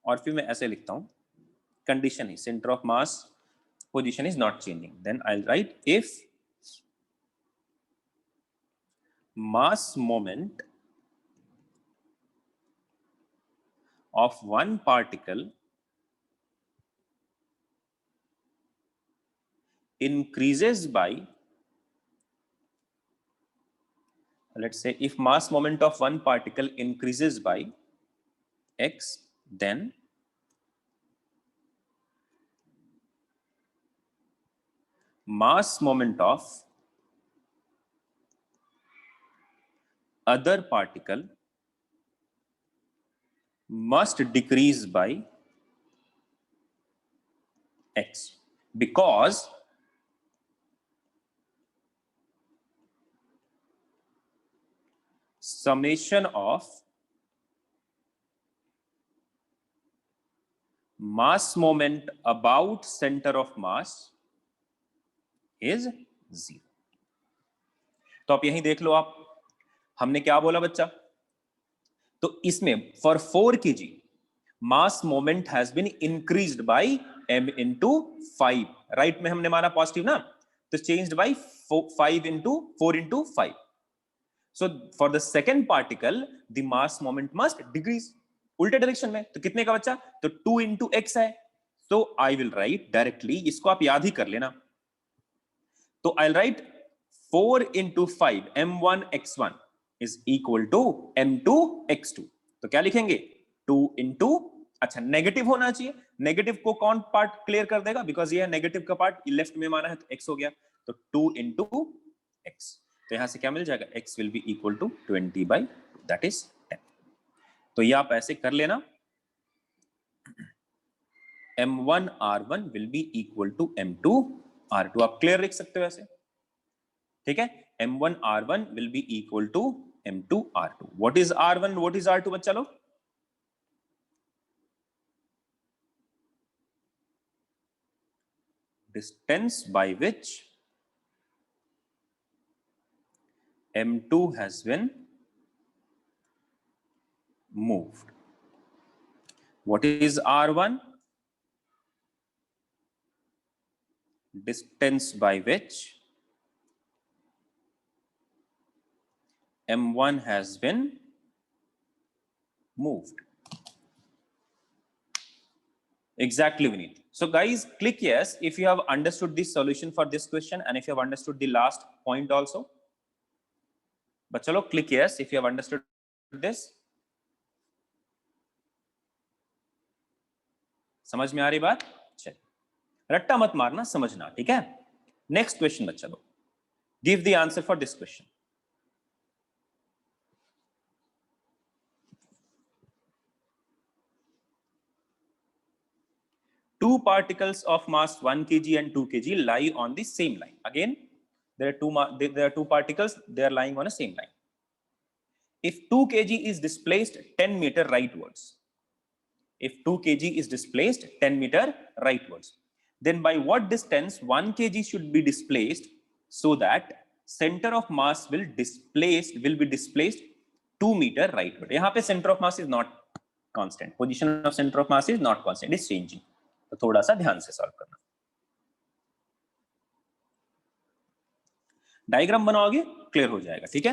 और फिर मैं ऐसे लिखता हूं, कंडीशन है centre of mass position is not changing, then I'll write if mass moment of one particle increases by, let's say if mass moment of one particle increases by x, then mass moment of other particle must decrease by x, because summation of mass moment about center of mass is 0. तो आप यहीं देख लो, आप हमने क्या बोला बच्चा? तो इसमें for 4 kg mass moment has been increased by m into 5, right में हमने माना पॉजिटिव ना, तो changed by 4 into 5. So for the second particle the mass moment must decrease, उल्टे डायरेक्शन में. तो कितने का बच्चा? तो 2 into x है. सो आई विल राइट डायरेक्टली, इसको आप याद ही कर लेना. तो आई right 4 into 5 m1 x1 is equal to m2 x2. तो क्या लिखेंगे? 2 into, अच्छा नेगेटिव होना चाहिए, नेगेटिव को कौन पार्ट क्लियर कर देगा? बिकॉज ये नेगेटिव का पार्ट लेफ्ट में माना है तो x हो गया, तो 2 into x. तो यहां से क्या मिल जाएगा? x will be equal to 20/2, that is 10. तो ये आप ऐसे कर लेना, m1 r1 will be equal to m2 r2. आप क्लियर लिख सकते हो ऐसे, ठीक है? m1 r1 will be equal to m2 r2. what is r1, what is r2 बच्चा लोग? distance by which m2 has been moved. What is r1? distance by which m1 has been moved. Exactly, Vineet. So guys, click yes if you have understood this solution for this question, and if you have understood the last point also. But chalo, click yes if you have understood this. समझ में आ रही बात? चल, रट्टा मत मारना, समझना, ठीक है? नेक्स्ट क्वेश्चन बच्चा लोग, give the answer for this question. Two particles of mass 1 kg and 2 kg lie on the same line. Again, there are two particles, they are lying on a same line. If 2 kg is displaced 10 meter rightwards, if 2 kg is displaced 10 meter rightwards, then by what distance 1 kg should be displaced so that center of mass will be displaced 2 meter rightward. यहाँ पे center of mass is not constant. Position of center of mass is not constant, it is changing. तो थोड़ा सा ध्यान से solve करना. Diagram बनाओगे clear हो जाएगा, ठीक है?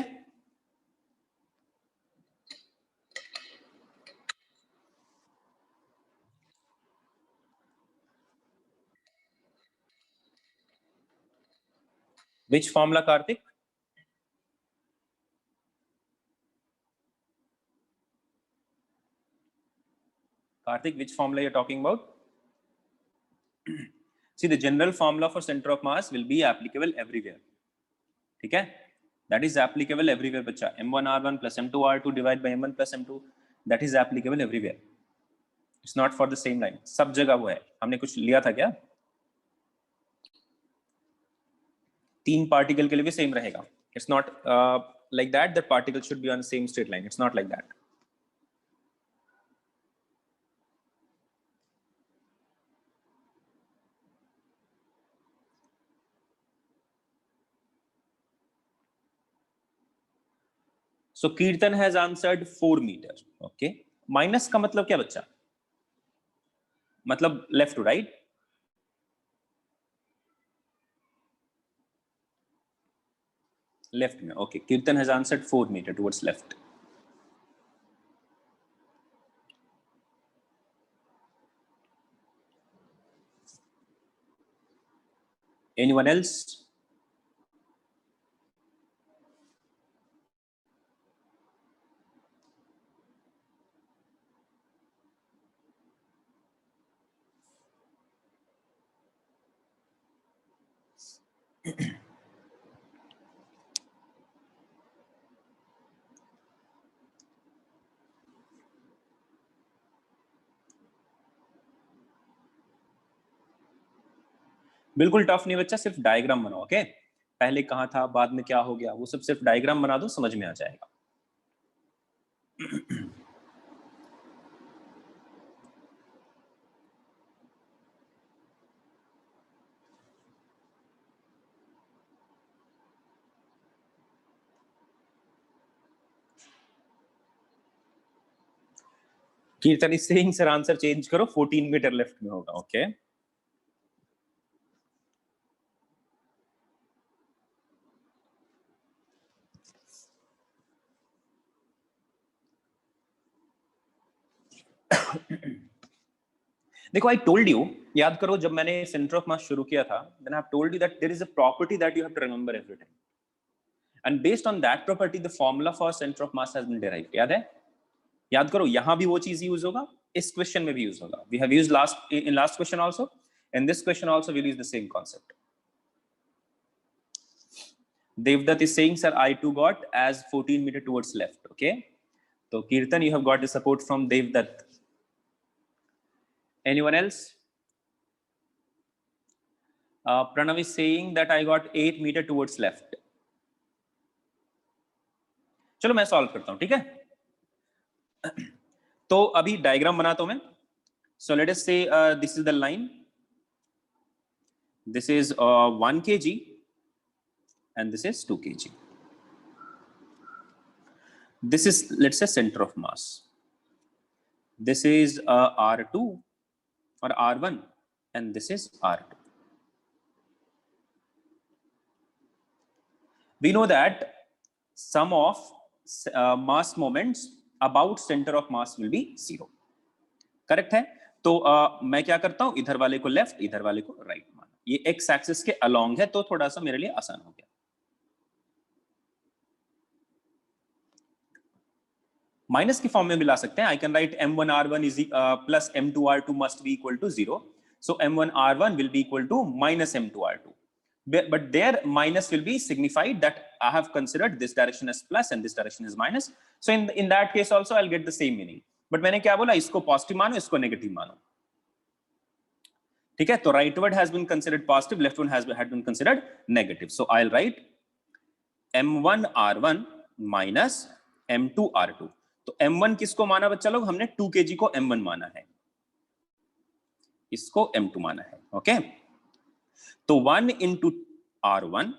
Which formula, Karthik? Karthik, which formula you're talking about? See, the general formula for center of mass will be applicable everywhere. ठीक है? That is applicable everywhere, बच्चा. m1 r1 plus m2 r2 divided by m1 plus m2 that is applicable everywhere. It's not for the same line. सब जगह वो है. हमने कुछ लिया था क्या? 3 पार्टिकल के लिए भी सेम रहेगा. It's not like that. The particle should be on the same straight line. It's not like that. So Kirtan has answered 4 meter. Okay. Minus का मतलब क्या बच्चा? मतलब left to right. Left में. Okay. Kirtan has answered 4 meter towards left. Anyone else? बिल्कुल tough नहीं बच्चा, सिर्फ डायग्राम बनाओ. ओके, पहले कहाँ था, बाद में क्या हो गया, वो सब सिर्फ डायग्राम बना दो, समझ में आ जाएगा. कीर्तन is saying sir answer change करो, 14 मीटर लेफ्ट में होगा. ओके देखो, आई टोल्ड यू, याद करो जब मैंने सेंटर ऑफ मास शुरू किया था, then I have told you that there is a property that you have to remember every time, and based on that property the formula for centre of mass has been derived. याद है? याद करो, यहां भी वो चीज use होगा, इस क्वेश्चन में भी यूज होगा. We have used last question also, in this question also we use the same concept. Devdutt is saying, sir, I too got as 14 meter towards left. Okay, so Kirtan, you have got the support from Devdutt. Anyone else? Pranav is saying that I got 8 meter towards left. चलो मैं solve करता हूं, ठीक है? तो अभी diagram बनाता हूं मैं. So let us say this is the line. This is 1 kg. And this is 2 kg. This is, let's say, center of mass. This is R2 or R1, and this is R2. We know that sum of mass moments about center of mass will be 0. Correct है? तो मैं क्या करता हूं, इधर वाले को left, इधर वाले को राइट माना. ये एक्स एक्सिस के अलोंग है, तो थोड़ा सा मेरे लिए आसान हो गया. माइनस की फॉर्म में भी ला सकते हैं. I can write m1r1 is plus m2r2 must be equal to 0. So m1r1 will be equal to minus m2r2. But there minus will be signified that I have considered this direction as plus and this direction is minus. So in that case also I'll get the same meaning. But मैंने क्या बोला, इसको positive मानो, इसको negative मानो. ठीक है? तो rightward has been considered positive, leftward had been considered negative. So I'll write m1r1 minus m2r2. तो m1 किसको माना बच्चा लोग? हमने 2 kg को m1 माना है, इसको m2 माना है. ओके, तो 1 into r1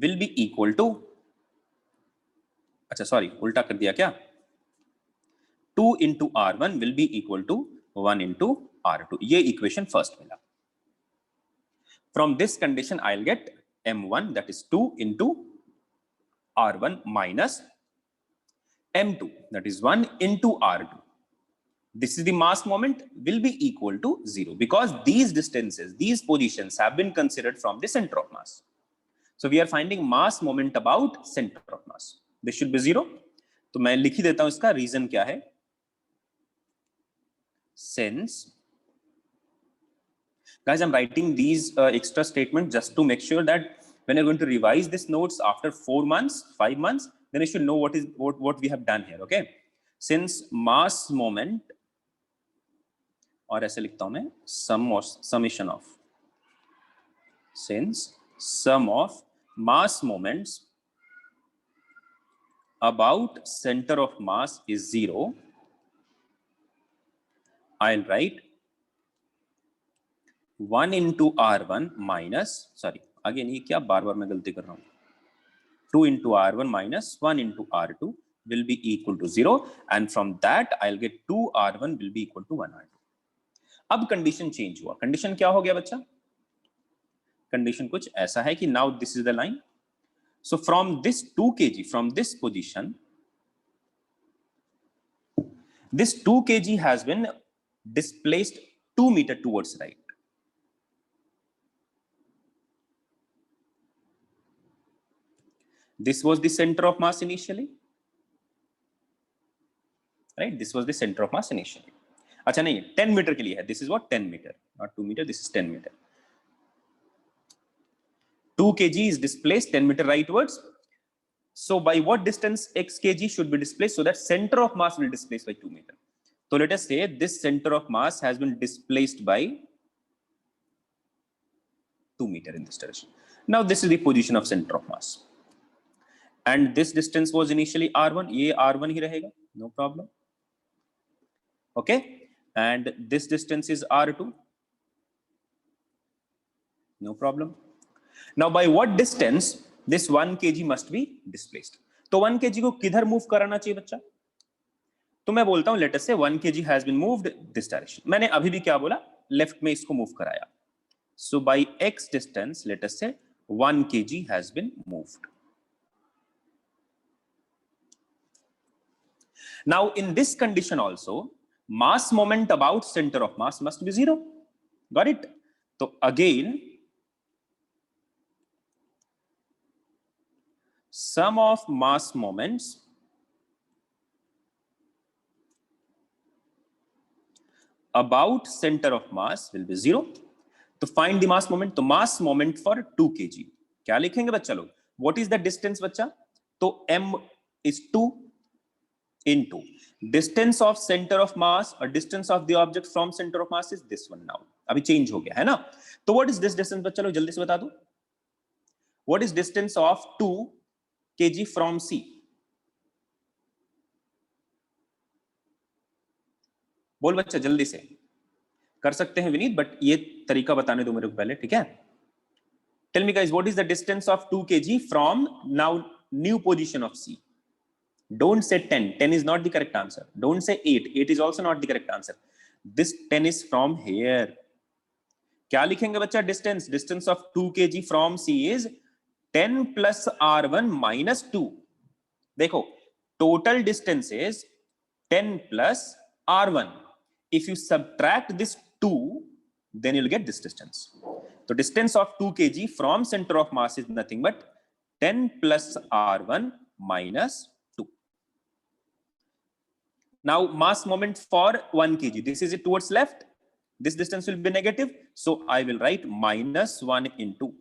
will be equal to, अच्छा सॉरी उल्टा कर दिया क्या, 2 into r1 will be equal to 1 into r2. ये इक्वेशन फर्स्ट मिला. From this condition I'll get m1, that is 2 into r1 minus m2, that is 1 into r2. This is the mass moment, will be equal to 0 because these distances, these positions have been considered from the center of mass. So we are finding mass moment about center of mass. This should be 0. तो मैं लिख ही देता हूं इसका reason क्या है. Since, guys, I'm writing these extra statements just to make sure that when you're going to revise this notes after 4 months, 5 months, then you should know what we have done here. Okay, since mass moment, और ऐसे लिखता हूं मैं, summation of, since sum of mass moments about center of mass is 0, I'll write 1 into R1 minus, sorry, again ये क्या बार बार मैं गलती कर रहा हूं, 2 into R1 minus 1 into R2 will be equal to 0, and from that I'll get 2 R1 will be equal to 1 R2. अब condition change हुआ. Condition क्या हो गया बच्चा? कंडीशन कुछ ऐसा है कि now this is the line. So from this 2 kg, from this position, this 2 kg has been displaced 2 meter towards right. This was the center of mass initially, right? This was the center of mass initially. अच्छा नहीं, 10 metre के लिए है. This is what 10 meter, not 2 meter. This is 10 meter. 2 kg is displaced 10 meter rightwards. So by what distance x kg should be displaced so that center of mass will displace by 2 meter? So let us say this center of mass has been displaced by 2 meter in this direction. Now this is the position of center of mass. And this distance was initially R1. ये R1 ही रहेगा, no problem. Okay, and this distance is R2. No problem. Now by what distance this 1 kg must be displaced? तो 1 kg को किधर move कराना चाहिए बच्चा? तो मैं बोलता हूं let us say 1 kg has been moved this direction. मैंने अभी भी क्या बोला? लेफ्ट में इसको मूव कराया. So by x distance, let us say 1 kg has been moved. Now in this condition also, mass moment about center of mass must be 0. Got it? So again, sum of mass moments about center of mass will be 0. To find the mass moment, तो mass moment for 2 kg क्या लिखेंगे बच्चा लोग? What is the distance बच्चा? तो m is 2 into distance of center of mass or distance of the object from center of mass is this one now. अभी change हो गया है ना? तो what is this distance बच्चा लोग जल्दी से बता दो. What is distance of 2 kg from C? बोल बच्चा जल्दी से. कर सकते हैं विनीत, बट ये तरीका बताने दो मेरे को पहले, ठीक है? Tell me guys, what is the distance of 2 kg from now new position of C? Don't say 10. 10 is not the correct answer. Don't say 8. 8 is also not the correct answer. This 10 is from here. क्या लिखेंगे बच्चा? Distance. Distance of 2 kg from C is 10 plus R1 minus 2. देखो, total distance is 10 plus R1. If you subtract this 2, then you'll get this distance. So distance of 2 kg from center of mass is nothing but 10 plus R1 minus 2. Now mass moment for 1 kg. This is it towards left. This distance will be negative. So I will write minus 1 into.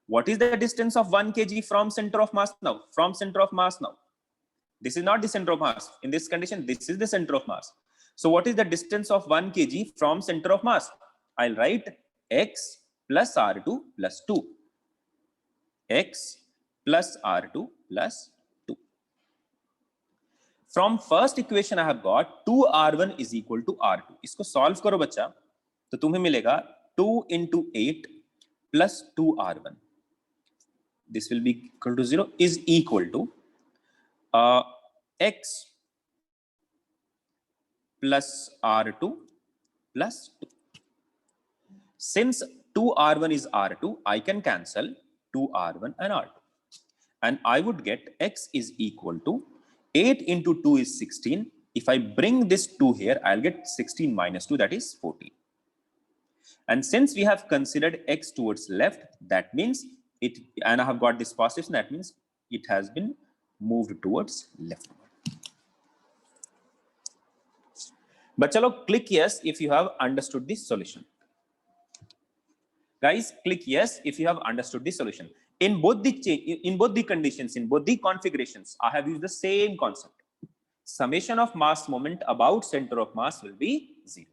What is the distance of 1 kg from center of mass now? From center of mass now. This is not the center of mass. In this condition, this is the center of mass. So what is the distance of 1 kg from center of mass? I'll write x plus R2 plus 2. X plus R2 plus 2. From first equation I have got 2R1 is equal to R2. इसको solve करो बच्चा, तो तुम्हें मिलेगा 2 into 8 plus 2R1. This will be equal to 0 is equal to x plus R2 plus 2. Since 2R1 is R2, I can cancel 2R1 and R2. And I would get x is equal to 8 into 2 is 16. If I bring this 2 here, I'll get 16 minus 2, that is 14. And since we have considered x towards left, that means it, and I have got this position, that means it has been moved towards left. But chalo, click yes if you have understood this solution. Guys, click yes if you have understood the solution. In both the conditions, in both the configurations, I have used the same concept. summation of mass moment about center of mass will be 0.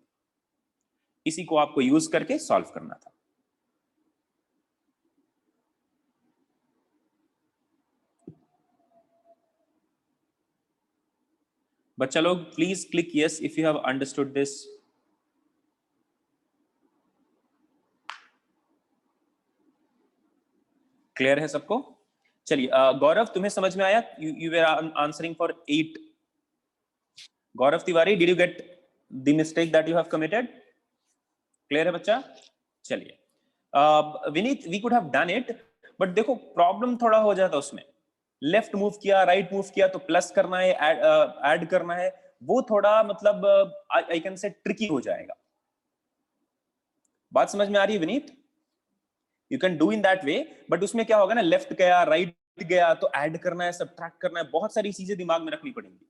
इसी को आपको use करके solve करना था. बच्चा लोग please click yes if you have understood this. Clear है सबको? चलिए गौरव, तुम्हें समझ में आया? You were answering for 8. Gaurav Tiwari, did you get the mistake that you have committed? Clear है बच्चा? चलिए Vineet, we could have done it, but देखो प्रॉब्लम थोड़ा हो जाता उसमें. लेफ्ट मूव किया, राइट मूव किया, तो प्लस करना है, ऐड करना है, वो थोड़ा मतलब आई कैन से ट्रिकी हो जाएगा. बात समझ में आ रही है Vineet? You can do in that way, but उसमें क्या होगा ना, लेफ्ट गया, राइट गया, तो ऐड करना है, सबट्रैक्ट करना है, बहुत सारी चीजें दिमाग में रखनी पड़ेंगी.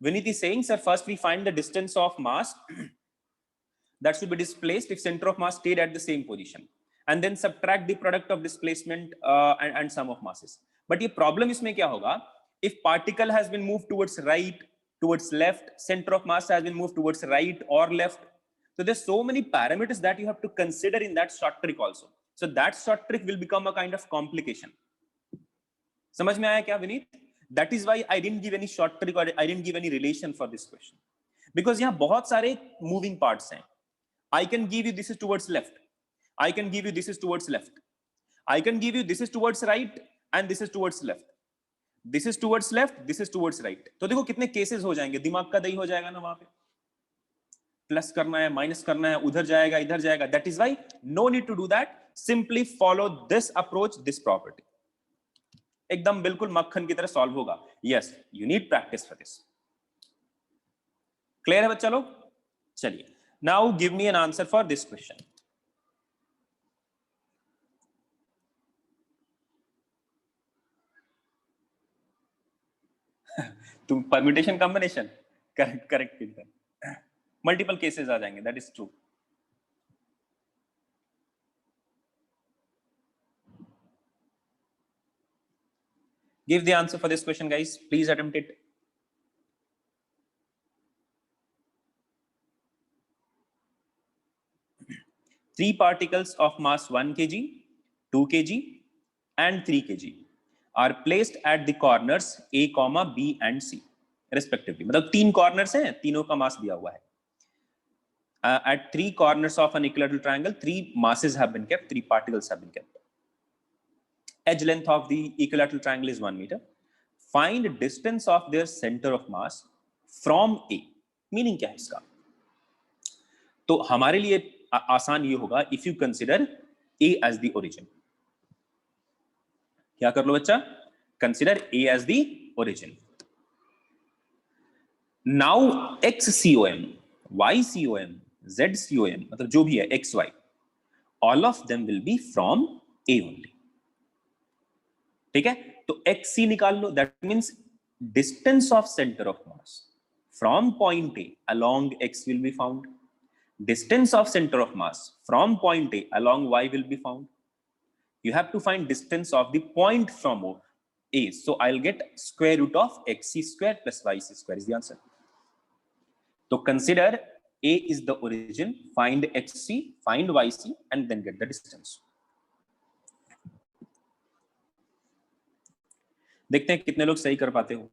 Vinit is saying, sir, first we find the distance of mass that should be displaced if center of mass stayed at the same position, and then subtract the product of displacement and sum of masses. But ये problem इसमें क्या होगा? If particle has been moved towards right, towards left, center of mass has been moved towards right or left. So there's so many parameters that you have to consider in that short trick also. So that short trick will become a kind of complication. समझ में आया क्या Vineet? That is why I didn't give any short trick or I didn't give any relation for this question, because यहाँ बहुत सारे moving parts हैं. I can give you this is towards left, I can give you this is towards left, I can give you this is towards right and this is towards left, this is towards left, this is towards right. तो देखो कितने cases हो जाएंगे, दिमाग का दही हो जाएगा ना वहां पे. प्लस करना है, माइनस करना है, उधर जाएगा, इधर जाएगा. That is why no need to do that. Simply follow this approach, this property. एकदम बिल्कुल मक्खन की तरह सॉल्व होगा. Yes, you need practice for this. Clear है बच्चा लोग? चलिए, now give me an answer for this question. तुम permutation combination correct correct multiple cases आ जाएंगे. That is true. Give the answer for this question, guys. Please attempt it. Three particles of mass 1 kg, 2 kg, and 3 kg are placed at the corners A, B and C, respectively. मतलब तीन corners हैं, तीनों का mass दिया हुआ है. At three corners of an equilateral triangle, three masses have been kept, three particles have been kept. Edge length of the equilateral triangle is 1 meter. Find distance of their center of mass from A. Meaning क्या है इसका? तो हमारे लिए आसान ये होगा, if you consider A as the origin. क्या कर लो बच्चा? Consider A as the origin. Now XCOM, YCOM, ZCOM, मतलब जो भी है XY, all of them will be from A only. ठीक है? तो XC निकाल लो. That means distance of centre of mass from point A along X will be found. Distance of centre of mass from point A along Y will be found. You have to find distance of the point from A. So I'll get square root of XC square plus YC square is the answer. So consider A is the origin, find XC, find YC, and then get the distance. देखते हैं कितने लोग सही कर पाते हो.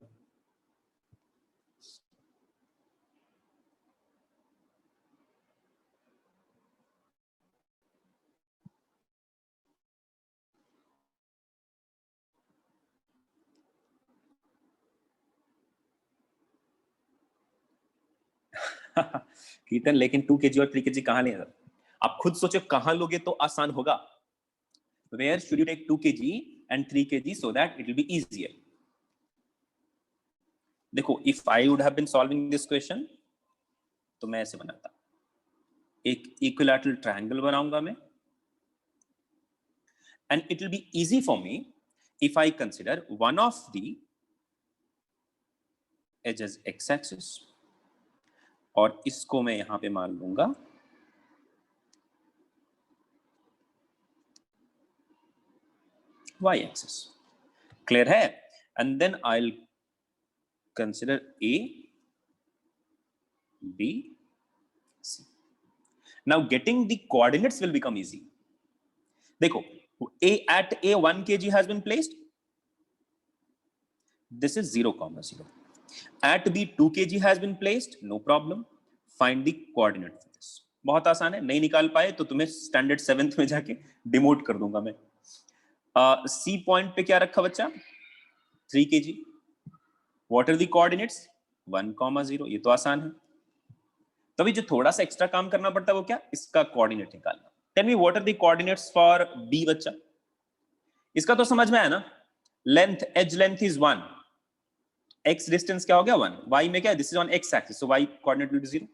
कीर्तन, लेकिन 2 kg और 3 kg कहां ले? आप खुद सोचो कहां लोगे तो आसान होगा. Where should you take 2 kg and 3 kg so that it will be easier? देखो, if I would have been solving this question, तो मैं ऐसे बनाता. एक equilateral triangle बनाऊंगा मैं, and it will be easy for me if I consider one of the edges x-axis, और इसको मैं यहां पे मान लूंगा y-axis. क्लियर है? And then I'll consider A, B, C. Now getting the coordinates will become easy. देखो, at A 1 kg has been placed. This is 0, 0. At B 2 kg has been placed. No problem. Find the coordinate for this. बहुत आसान है. नहीं निकाल पाए तो तुम्हें standard 7th में जाके डिमोट कर दूंगा मैं. C पॉइंट पे क्या रखा बच्चा? 3 kg. What are the coordinates? 1, 0. ये तो आसान है. तभी जो थोड़ा सा एक्स्ट्रा काम करना पड़ता है वो क्या? इसका कोऑर्डिनेट निकालना. Tell me what are the coordinates for B बच्चा? इसका तो समझ में आया ना? Length, edge length is 1. X distance क्या हो गया? 1. Y में क्या? This is on X axis, so Y coordinate will be 0.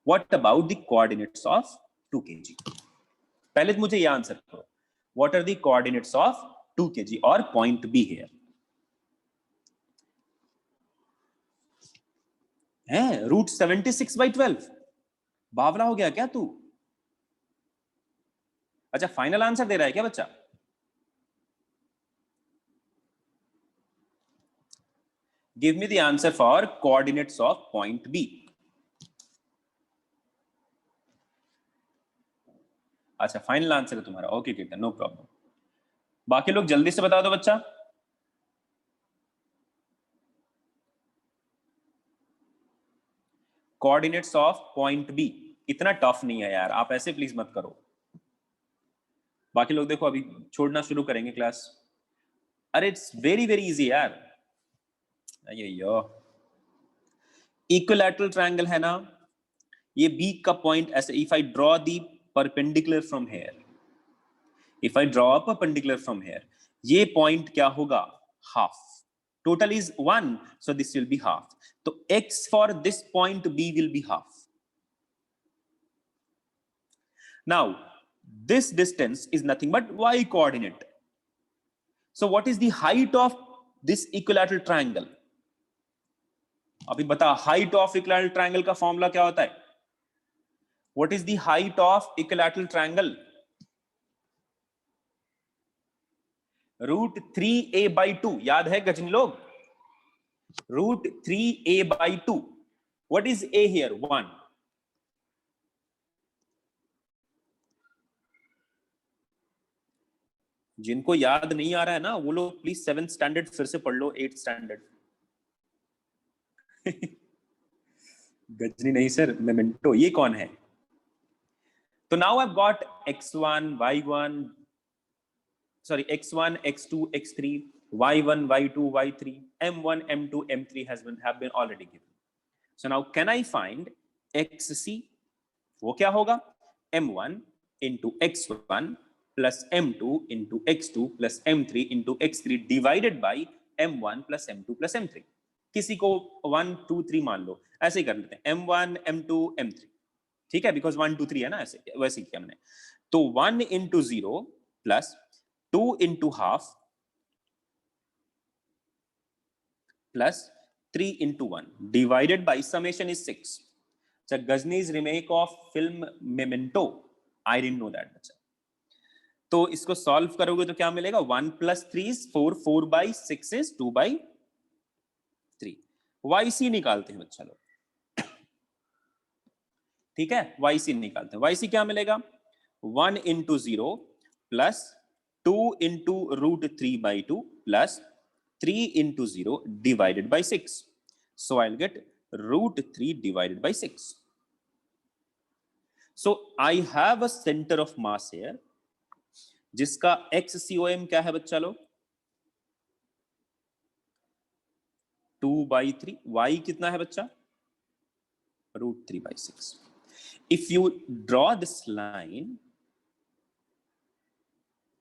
What about the coordinates of 2 kg? पहले तो मुझे ये आंसर करो. What are the coordinates of 2 kg or point B here? है रूट 76/12. बावला हो गया क्या तू? अच्छा, फाइनल आंसर दे रहा है क्या बच्चा? Give me the answer for coordinates of point B. अच्छा, फाइनल आंसर है तुम्हारा. ओके कीर्तन, नो प्रॉब्लम. बाकी लोग जल्दी से बता दो बच्चा. Coordinates of point B. इतना टफ नहीं है यार, आप ऐसे प्लीज मत करो. बाकी लोग देखो अभी छोड़ना शुरू करेंगे क्लास. अरे इट्स वेरी वेरी इजी यार. अयो, इक्विलैटरल ट्रायंगल है ना, ये बी का पॉइंट ऐसे. If I draw the perpendicular from here, if I draw a perpendicular from here, ये पॉइंट क्या होगा? Half. Total is 1, so this will be half. So x for this point B will be half. Now, this distance is nothing but y coordinate. So what is the height of this equilateral triangle? अभी बता, height of equilateral triangle का formula क्या होता है? What is the height of equilateral triangle? √3a/2. याद है गजनी लोग? √3a/2. What is a here? 1. जिनको याद नहीं आ रहा है ना, वो लोग प्लीज 7th स्टैंडर्ड फिर से पढ़ लो, 8th स्टैंडर्ड. गजनी नहीं सर, मेमेंटो. ये कौन है? तो now I got x1, y1, sorry, x1, x2, x3, y1, y2, y3, m1, m2, m3 have been already given. So now can I find xc? वो क्या होगा? m1 into x1 plus m2 into x2 plus m3 into x3 divided by m1 plus m2 plus m3. किसी को 1, 2, 3 मान लो, ऐसे ही कर लेते हैं. m1, m2, m3. ठीक है, बिकॉज 1, 2, 3 है ना, ऐसे वैसे किया हमने. तो 1 into 0 plus 2 into half plus 3 into 1 divided by summation is 6. So Ghazni's remake of film Memento. I didn't know that. तो इसको सॉल्व करोगे तो क्या मिलेगा? 1 plus 3 is 4, 4 by 6 is 2 by 3. YC निकालते हैं बच्चा लोग. ठीक है, YC निकालते हैं. YC क्या मिलेगा? 1 into 0 plus 2 into √3/2 plus 3 into 0 divided by 6. So I'll get √3 divided by 6. So I have a center of mass here, जिसका XCOM क्या है बच्चा लोग? 2/3. Y कितना है बच्चा? √3/6. If you draw this line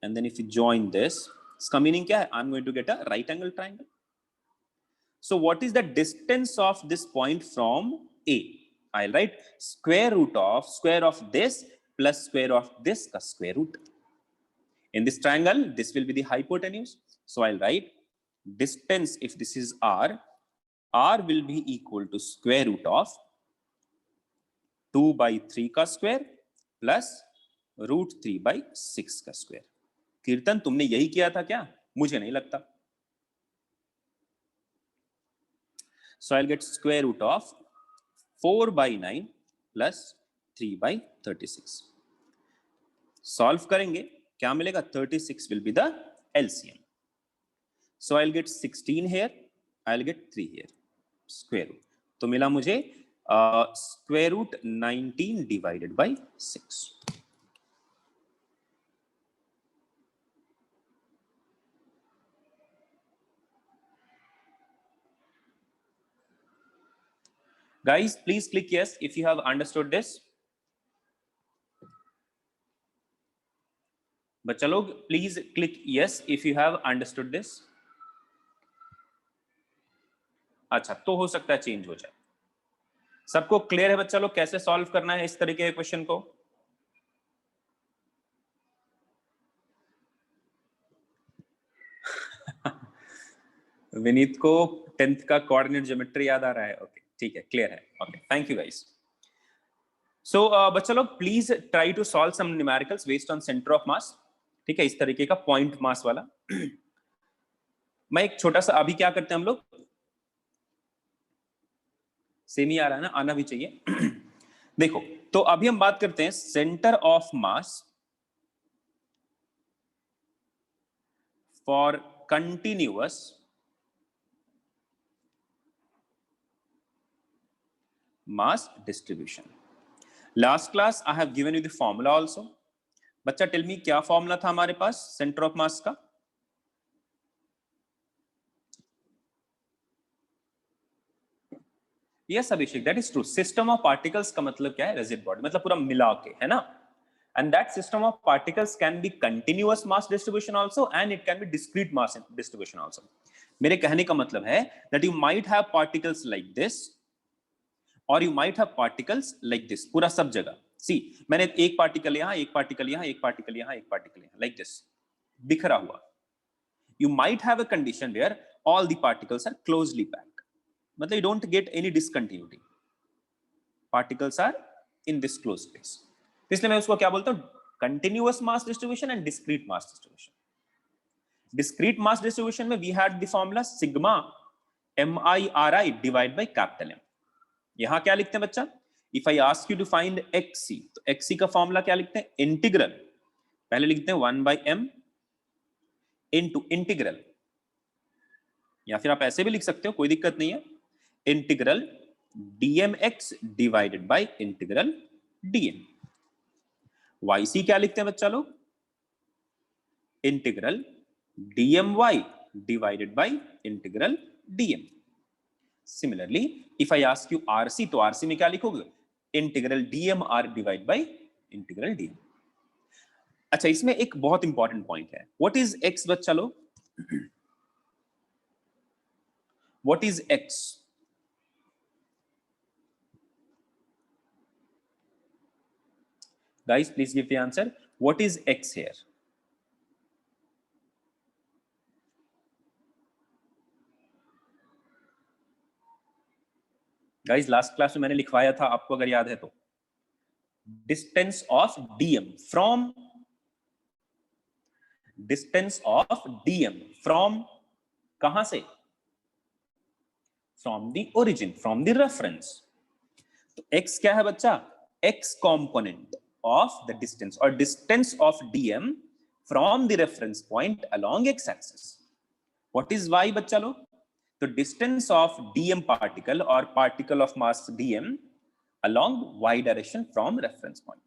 and then if you join this, इसका meaning क्या है? I'm going to get a right angle triangle. So what is the distance of this point from A? I'll write square root of this plus square of this का square root. In this triangle, this will be the hypotenuse. So I'll write distance, if this is R will be equal to square root of 2/3 का square plus √3/6 का square. कीर्तन, तुमने यही किया था क्या? मुझे नहीं लगता. So I'll get square root of 4 by 9 plus 3 by 36. Solve करेंगे, क्या मिलेगा? 36 will be the LCM. So I'll get 16 here, I'll get 3 here, square root. तो मिला मुझे square root 19 divided by 6. Guys, please click yes if you have understood this. बच्चा लोग please click yes if you have understood this. अच्छा, तो हो सकता है चेंज हो जाए. सबको क्लियर है बच्चा लोग कैसे सॉल्व करना है इस तरीके के क्वेश्चन को? विनीत को 10th का कोऑर्डिनेट ज्योमेट्री याद आ रहा है. ओके, ठीक है, क्लियर है. Okay, thank you guys. So बच्चा लोग please try to solve some numericals based on centre of mass. ठीक है, इस तरीके का पॉइंट मास वाला. मैं एक छोटा सा, अभी क्या करते हैं हम लोग, सेम ही आ रहा है ना, आना भी चाहिए. देखो, तो अभी हम बात करते हैं centre of mass for continuous mass distribution. Last class I have given you the formula also. बच्चा टेल मी क्या फॉर्मूला था हमारे पास सेंटर ऑफ मास का? Yes Abhishek, that is true. System of particles का मतलब क्या है? रिजिड बॉडी, मतलब पूरा मिला के, है ना. And that system of particles can be continuous mass distribution also and it can be discrete mass distribution also. मेरे कहने का मतलब है that you might have particles like this or you might have particles like this. पूरा सब जगह. See, मैंने एक पार्टिकल यहाँ, एक पार्टिकल यहाँ, एक पार्टिकल यहाँ, एक पार्टिकल यहाँ, like this, बिखरा हुआ. You might have a condition where all the particles are closely packed. मतलब you don't get any discontinuity. Particles are in this closed space. इसलिए मैं उसको क्या बोलता हूं? Continuous mass distribution and discrete mass distribution. Discrete mass distribution में we had the formula sigma MIRI divide by capital M. यहां क्या लिखते हैं बच्चा? If I ask you to find XC, तो XC का फॉर्मूला क्या लिखते हैं? इंटीग्रल, पहले लिखते हैं 1/m इनटू इंटीग्रल, या फिर आप ऐसे भी लिख सकते हो, कोई दिक्कत नहीं है, integral dmx divided by integral dm. YC क्या लिखते हैं बच्चा लोग? Integral dmy divided by integral dm. Similarly if I ask you RC, तो RC में क्या लिखोगे? Integral dmr divide by integral dm. अच्छा, इसमें एक बहुत इंपॉर्टेंट पॉइंट है. व्हाट इज x बच्चा लोग? What is x? Guys, please give the answer. What is x here? Guys, last class में मैंने लिखवाया था, आपको अगर याद है तो. Distance of dm from, distance of dm from कहां से? From the origin, from the reference. तो x क्या है बच्चा? x component of the distance or distance of dm from the reference point along x-axis. What is y बच्चा लोग? तो distance of dm particle or particle of mass dm along y direction from reference point.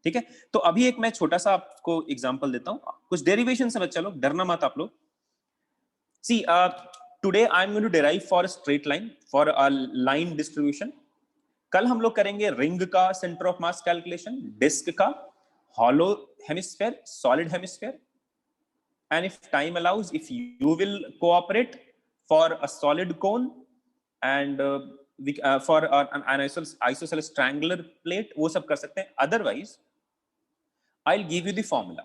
ठीक है, तो अभी एक मैं छोटा सा आपको एग्जांपल देता हूं. कुछ डेरिवेशन है बच्चा लोग, डरना मत आप लोग. See, today I am going to derive for a straight line, for a line distribution. कल हम लोग करेंगे रिंग का centre of mass calculation, disc का, hollow hemisphere, solid hemisphere, and if time allows, if you will cooperate, for a solid cone and for an isosceles triangular plate, वो सब कर सकते हैं. Otherwise I will give you the formula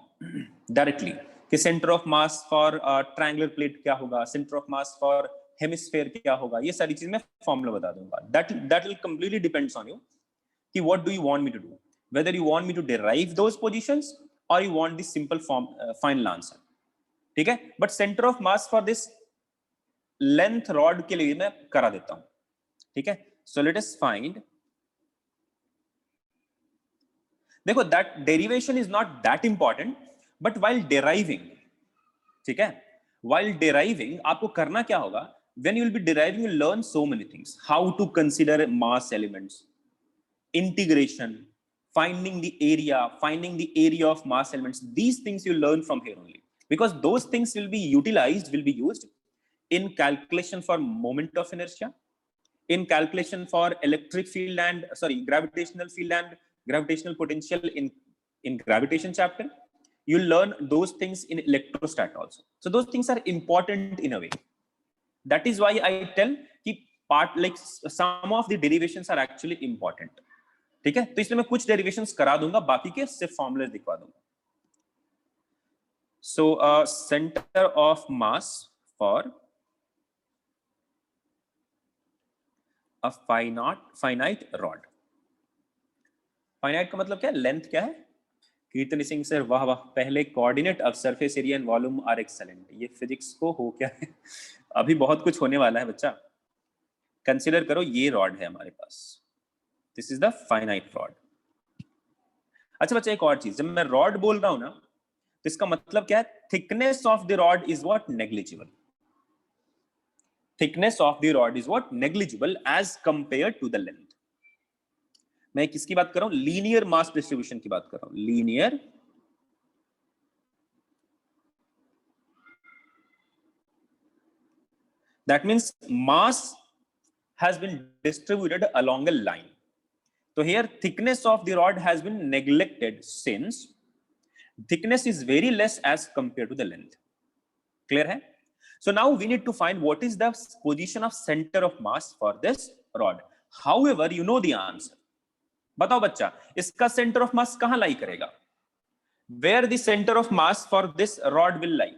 directly कि centre of mass for triangular plate क्या होगा, centre of mass for hemisphere क्या होगा, ये सारी चीज मैं फॉर्मूला बता दूंगा. that will completely depends on you कि what do you want me to do, whether you want me to derive those positions or you want the simple form final answer. ठीक है, but center of mass for this length rod के लिए मैं करा देता हूं, ठीक है। सो लेट अस फाइंड, देखो that derivation is not that important, but while deriving, ठीक है, वाइल डेराइविंग आपको करना क्या होगा, when you will be deriving you learn so many things, how to consider mass elements, integration, finding the area of mass elements. These things you learn from here only, because those things will be used in calculation for moment of inertia, in calculation for electric field and gravitational field and gravitational potential in gravitation chapter. You learn those things in electrostat also. So those things are important in a way. That is why I tell कि part like some of the derivations are actually important, ठीक है। तो इसलिए मैं कुछ derivations करा दूंगा, बाकी के सिर्फ formulas दिखवा दूंगा। So center of mass for a finite rod. Finite का मतलब क्या है, लेंथ क्या है। कीर्तन सिंह सर वाह वाह, पहले कोऑर्डिनेट अब surface area and volume are excellent. ये फिजिक्स को हो क्या है, अभी बहुत कुछ होने वाला है बच्चा। कंसीडर करो ये रॉड है हमारे पास, this is the finite rod. अच्छा बच्चा एक और चीज, जब मैं रॉड बोल रहा हूं ना, तो इसका मतलब क्या है, thickness of the rod is what, negligible. Thickness of the rod is what, negligible as compare to the length. मैं किसकी बात कर रहा हूं, लीनियर मास डिस्ट्रीब्यूशन की बात कर रहा हूं, linear that means mass has been distributed along a line. So here thickness of the rod has been neglected since thickness is very less as compared to the length. Clear hai? So now we need to find what is the position of center of mass for this rod. However, you know the answer. बताओ बच्चा, इसका center of mass कहां lie करेगा? Where the center of mass for this rod will lie?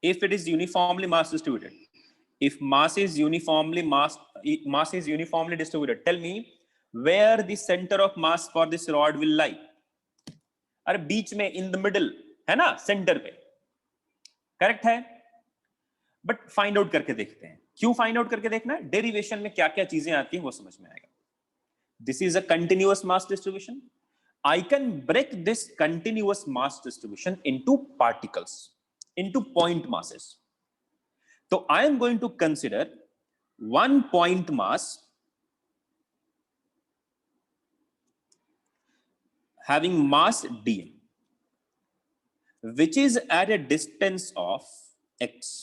If it is uniformly mass distributed, if mass is uniformly distributed, tell me where the center of mass for this rod will lie. अरे बीच में, in the middle है ना, centre पे, correct है। But find out करके देखते हैं। क्यों फाइंड आउट करके देखना है, डेरिवेशन में क्या क्या चीजें आती हैं वो समझ में आएगा। This is a continuous mass distribution. I can break this continuous mass distribution into particles, into point masses. So I am going to consider one point mass having mass dm, which is at a distance of x.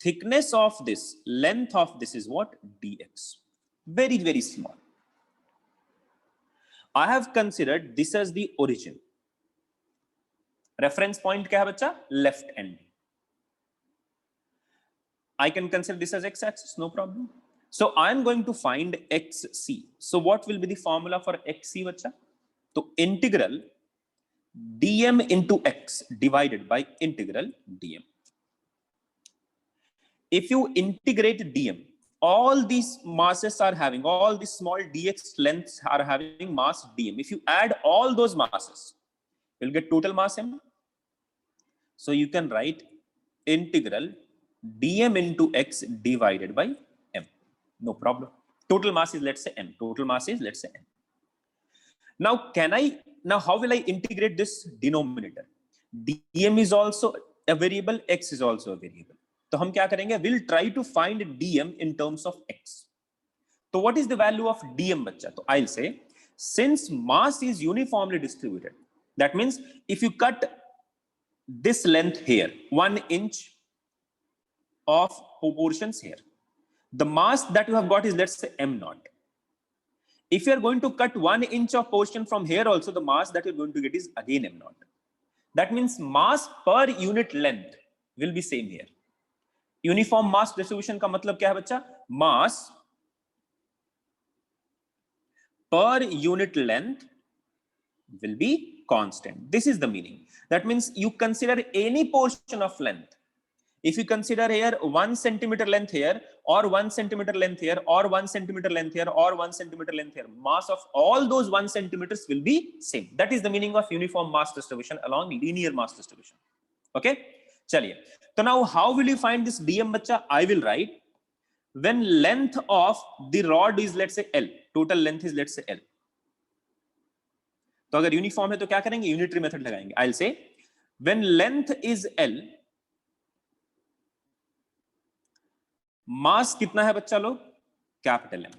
Thickness of this, length of this is what, dx. Very, very small. I have considered this as the origin. Reference point क्या है बच्चा, left end. I can consider this as x-axis, no problem. So I am going to find xc. So what will be the formula for xc बच्चा? तो integral dm into x divided by integral dm. If you integrate dm, all these masses are having, all these small dx lengths are having mass dm. If you add all those masses, you'll get total mass m. So you can write integral dm into x divided by m. No problem. Total mass is, let's say, m. Total mass is, let's say, m. Now how will I integrate this denominator? dm is also a variable, x is also a variable. तो हम क्या करेंगे, we'll try to find dm in terms of x. तो what is the value of dm बच्चा? तो I'll say, since mass is uniformly distributed, that means if you cut this length here, 1 inch of proportions here, the mass that you have got is, let's say, m naught. If you are going to cut 1 inch of portion from here also, the mass that you're going to get is again m naught. That means mass per unit length will be same here. Uniform mass distribution का मतलब क्या है बच्चा, mass per unit length will be constant. This is the meaning. That means you consider any portion of length. if you consider here 1 centimeter length here, or 1 centimeter length here, or 1 centimeter length here, or 1 centimeter length here, mass of all those 1 centimeters will be same. That is the meaning of uniform mass distribution along linear mass distribution. Okay, chaliye. So now how will you find this dm bacha? I will write when length of the rod is let's say L, total length is let's say L. तो अगर uniform है तो क्या करेंगे, unitary method लगाएंगे. I'll say when length is L, मास कितना है बच्चा लोग, capital M.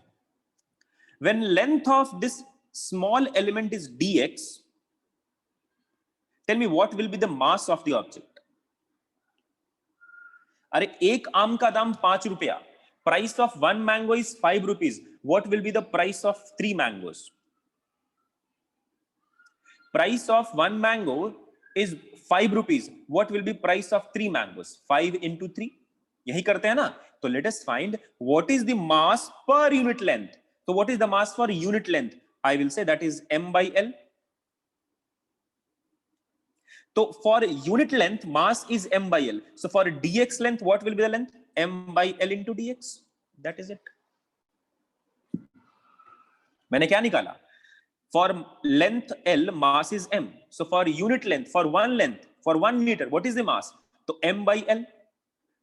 When length of this small element is dx, tell me what will be the mass of the object. अरे एक आम का दाम 5 रुपया, price of 1 mango is 5 rupees. What will be the price of 3 mangoes? Price of 1 mango is 5 rupees. What will be price of 3 mangoes? 5 into 3. यही करते हैं ना. तो let us find what is the mass per unit length. So what is the mass for unit length? I will say that is m by L. So for unit length, mass is m by L. So for dx length, what will be the length? M by L into dx. That is it. मैंने क्या निकाला? For length L, mass is m. So for unit length, for for 1 meter, what is the mass? So m by L.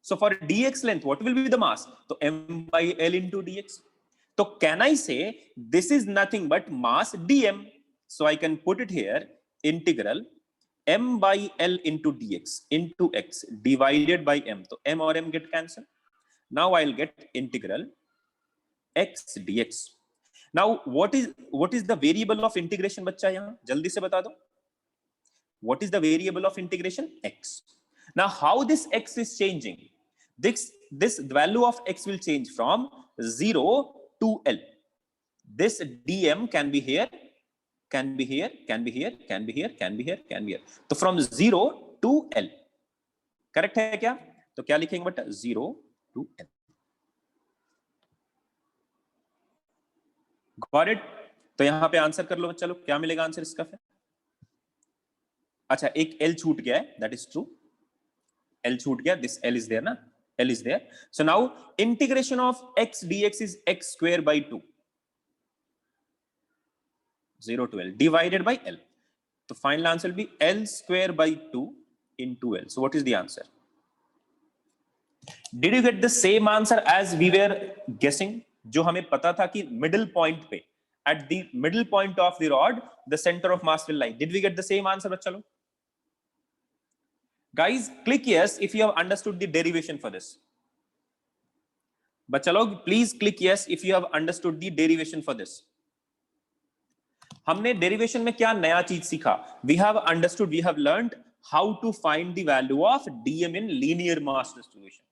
So for dx length, what will be the mass? So m by L into dx. So can I say this is nothing but mass dm? So I can put it here, integral m by L into dx into x divided by m. So m or m get cancelled. Now I'll get integral x dx. Now what is the variable of integration बच्चा, यहाँ जल्दी से बता दो. What is the variable of integration? X. Now how this x is changing? This value of x will change from 0 to L. This dm can be here, can be here, can be here, can be here, can be here, can be here. So from 0 to L. Correct है क्या? तो क्या लिखेंगे बच्चा? 0 to L. Got it? तो यहां पे answer कर लो बच्चा लोग, क्या मिलेगा आंसर इसका फिर? अच्छा एक L छूट गया है, that is true. L छूट गया, this L is there ना, L is there. So now integration of x dx is x square by 2, 0 to L divided by L. The final answer will be L square by 2 into L. So what is the answer? Did you get the same answer as we were guessing? जो हमें पता था कि middle point पे, at the middle point of the rod, the center of mass will lie. Did we get the same answer बच्चा लोग? Guys, click yes if you have understood the derivation for this. बच्चा लोग, please click yes if you have understood the derivation for this. हमने derivation में क्या नया चीज सीखा? We have understood, we have learned how to find the value of dm in linear mass distribution.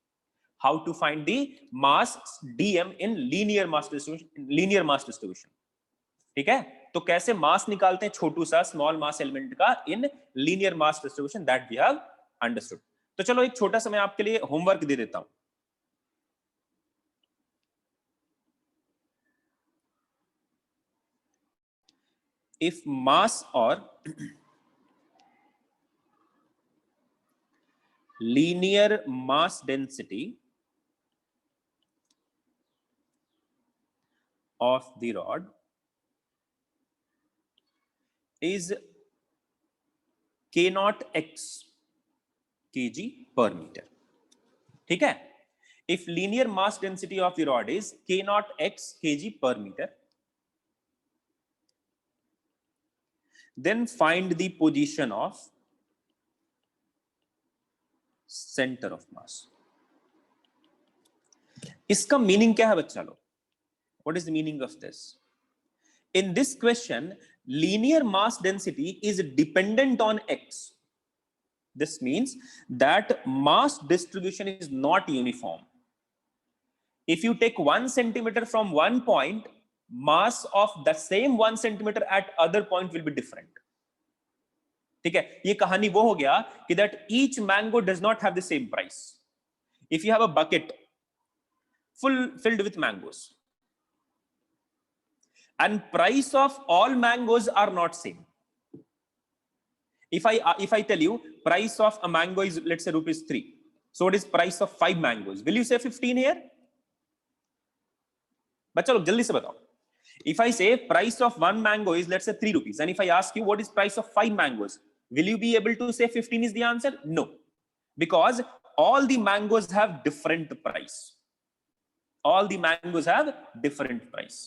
How to find the mass dm in linear mass distribution. ठीक है? तो कैसे मास निकालते हैं छोटू सा स्मॉल मास एलिमेंट का in linear mass distribution, that we have understood. तो चलो एक छोटा सा मैं आपके लिए होमवर्क दे देता हूं. If mass or linear mass density of the rod is k naught x kg per meter. ठीक है? If linear mass density of the rod is k naught x kg per meter, then find the position of center of mass. इसका meaning क्या है बच्चा लोग? What is the meaning of this? In this question, linear mass density is dependent on x. This means that mass distribution is not uniform. If you take 1 centimeter from one point, mass of the same 1 centimeter at other point will be different. ठीक है? ये कहानी वो हो गया कि that each mango does not have the same price. If you have a bucket filled with mangoes, and price of all mangoes are not same. If I tell you price of a mango is let's say rupees 3, So what is price of 5 mangoes? Will you say 15 here? But chalo jaldi se batao. If I say price of 1 mango is, let's say, 3 rupees, and if I ask you what is price of 5 mangoes, will you be able to say 15 is the answer? No, because all the mangoes have different price. All the mangoes have different price.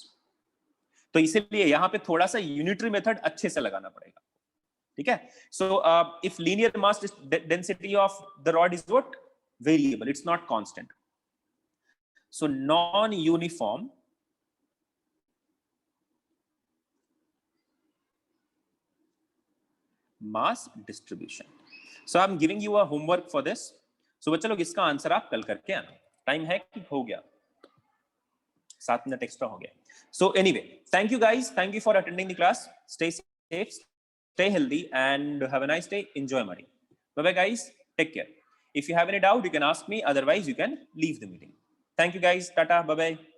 तो इसीलिए यहां पे थोड़ा सा unitary method अच्छे से लगाना पड़ेगा, ठीक है? So if linear mass density of the rod is what? Variable, it's not constant. So non-uniform mass distribution. So I'm giving you a homework for this. So बच्चे लोग इसका आंसर आप कल करके आना. टाइम है कि हो गया? 7 मिनट एक्स्ट्रा हो गया. So anyway, thank you guys. Thank you for attending the class. Stay safe, stay healthy, and have a nice day. Enjoy money. Bye bye guys. Take care. If you have any doubt, you can ask me. Otherwise, you can leave the meeting. Thank you guys. Tata. Bye bye.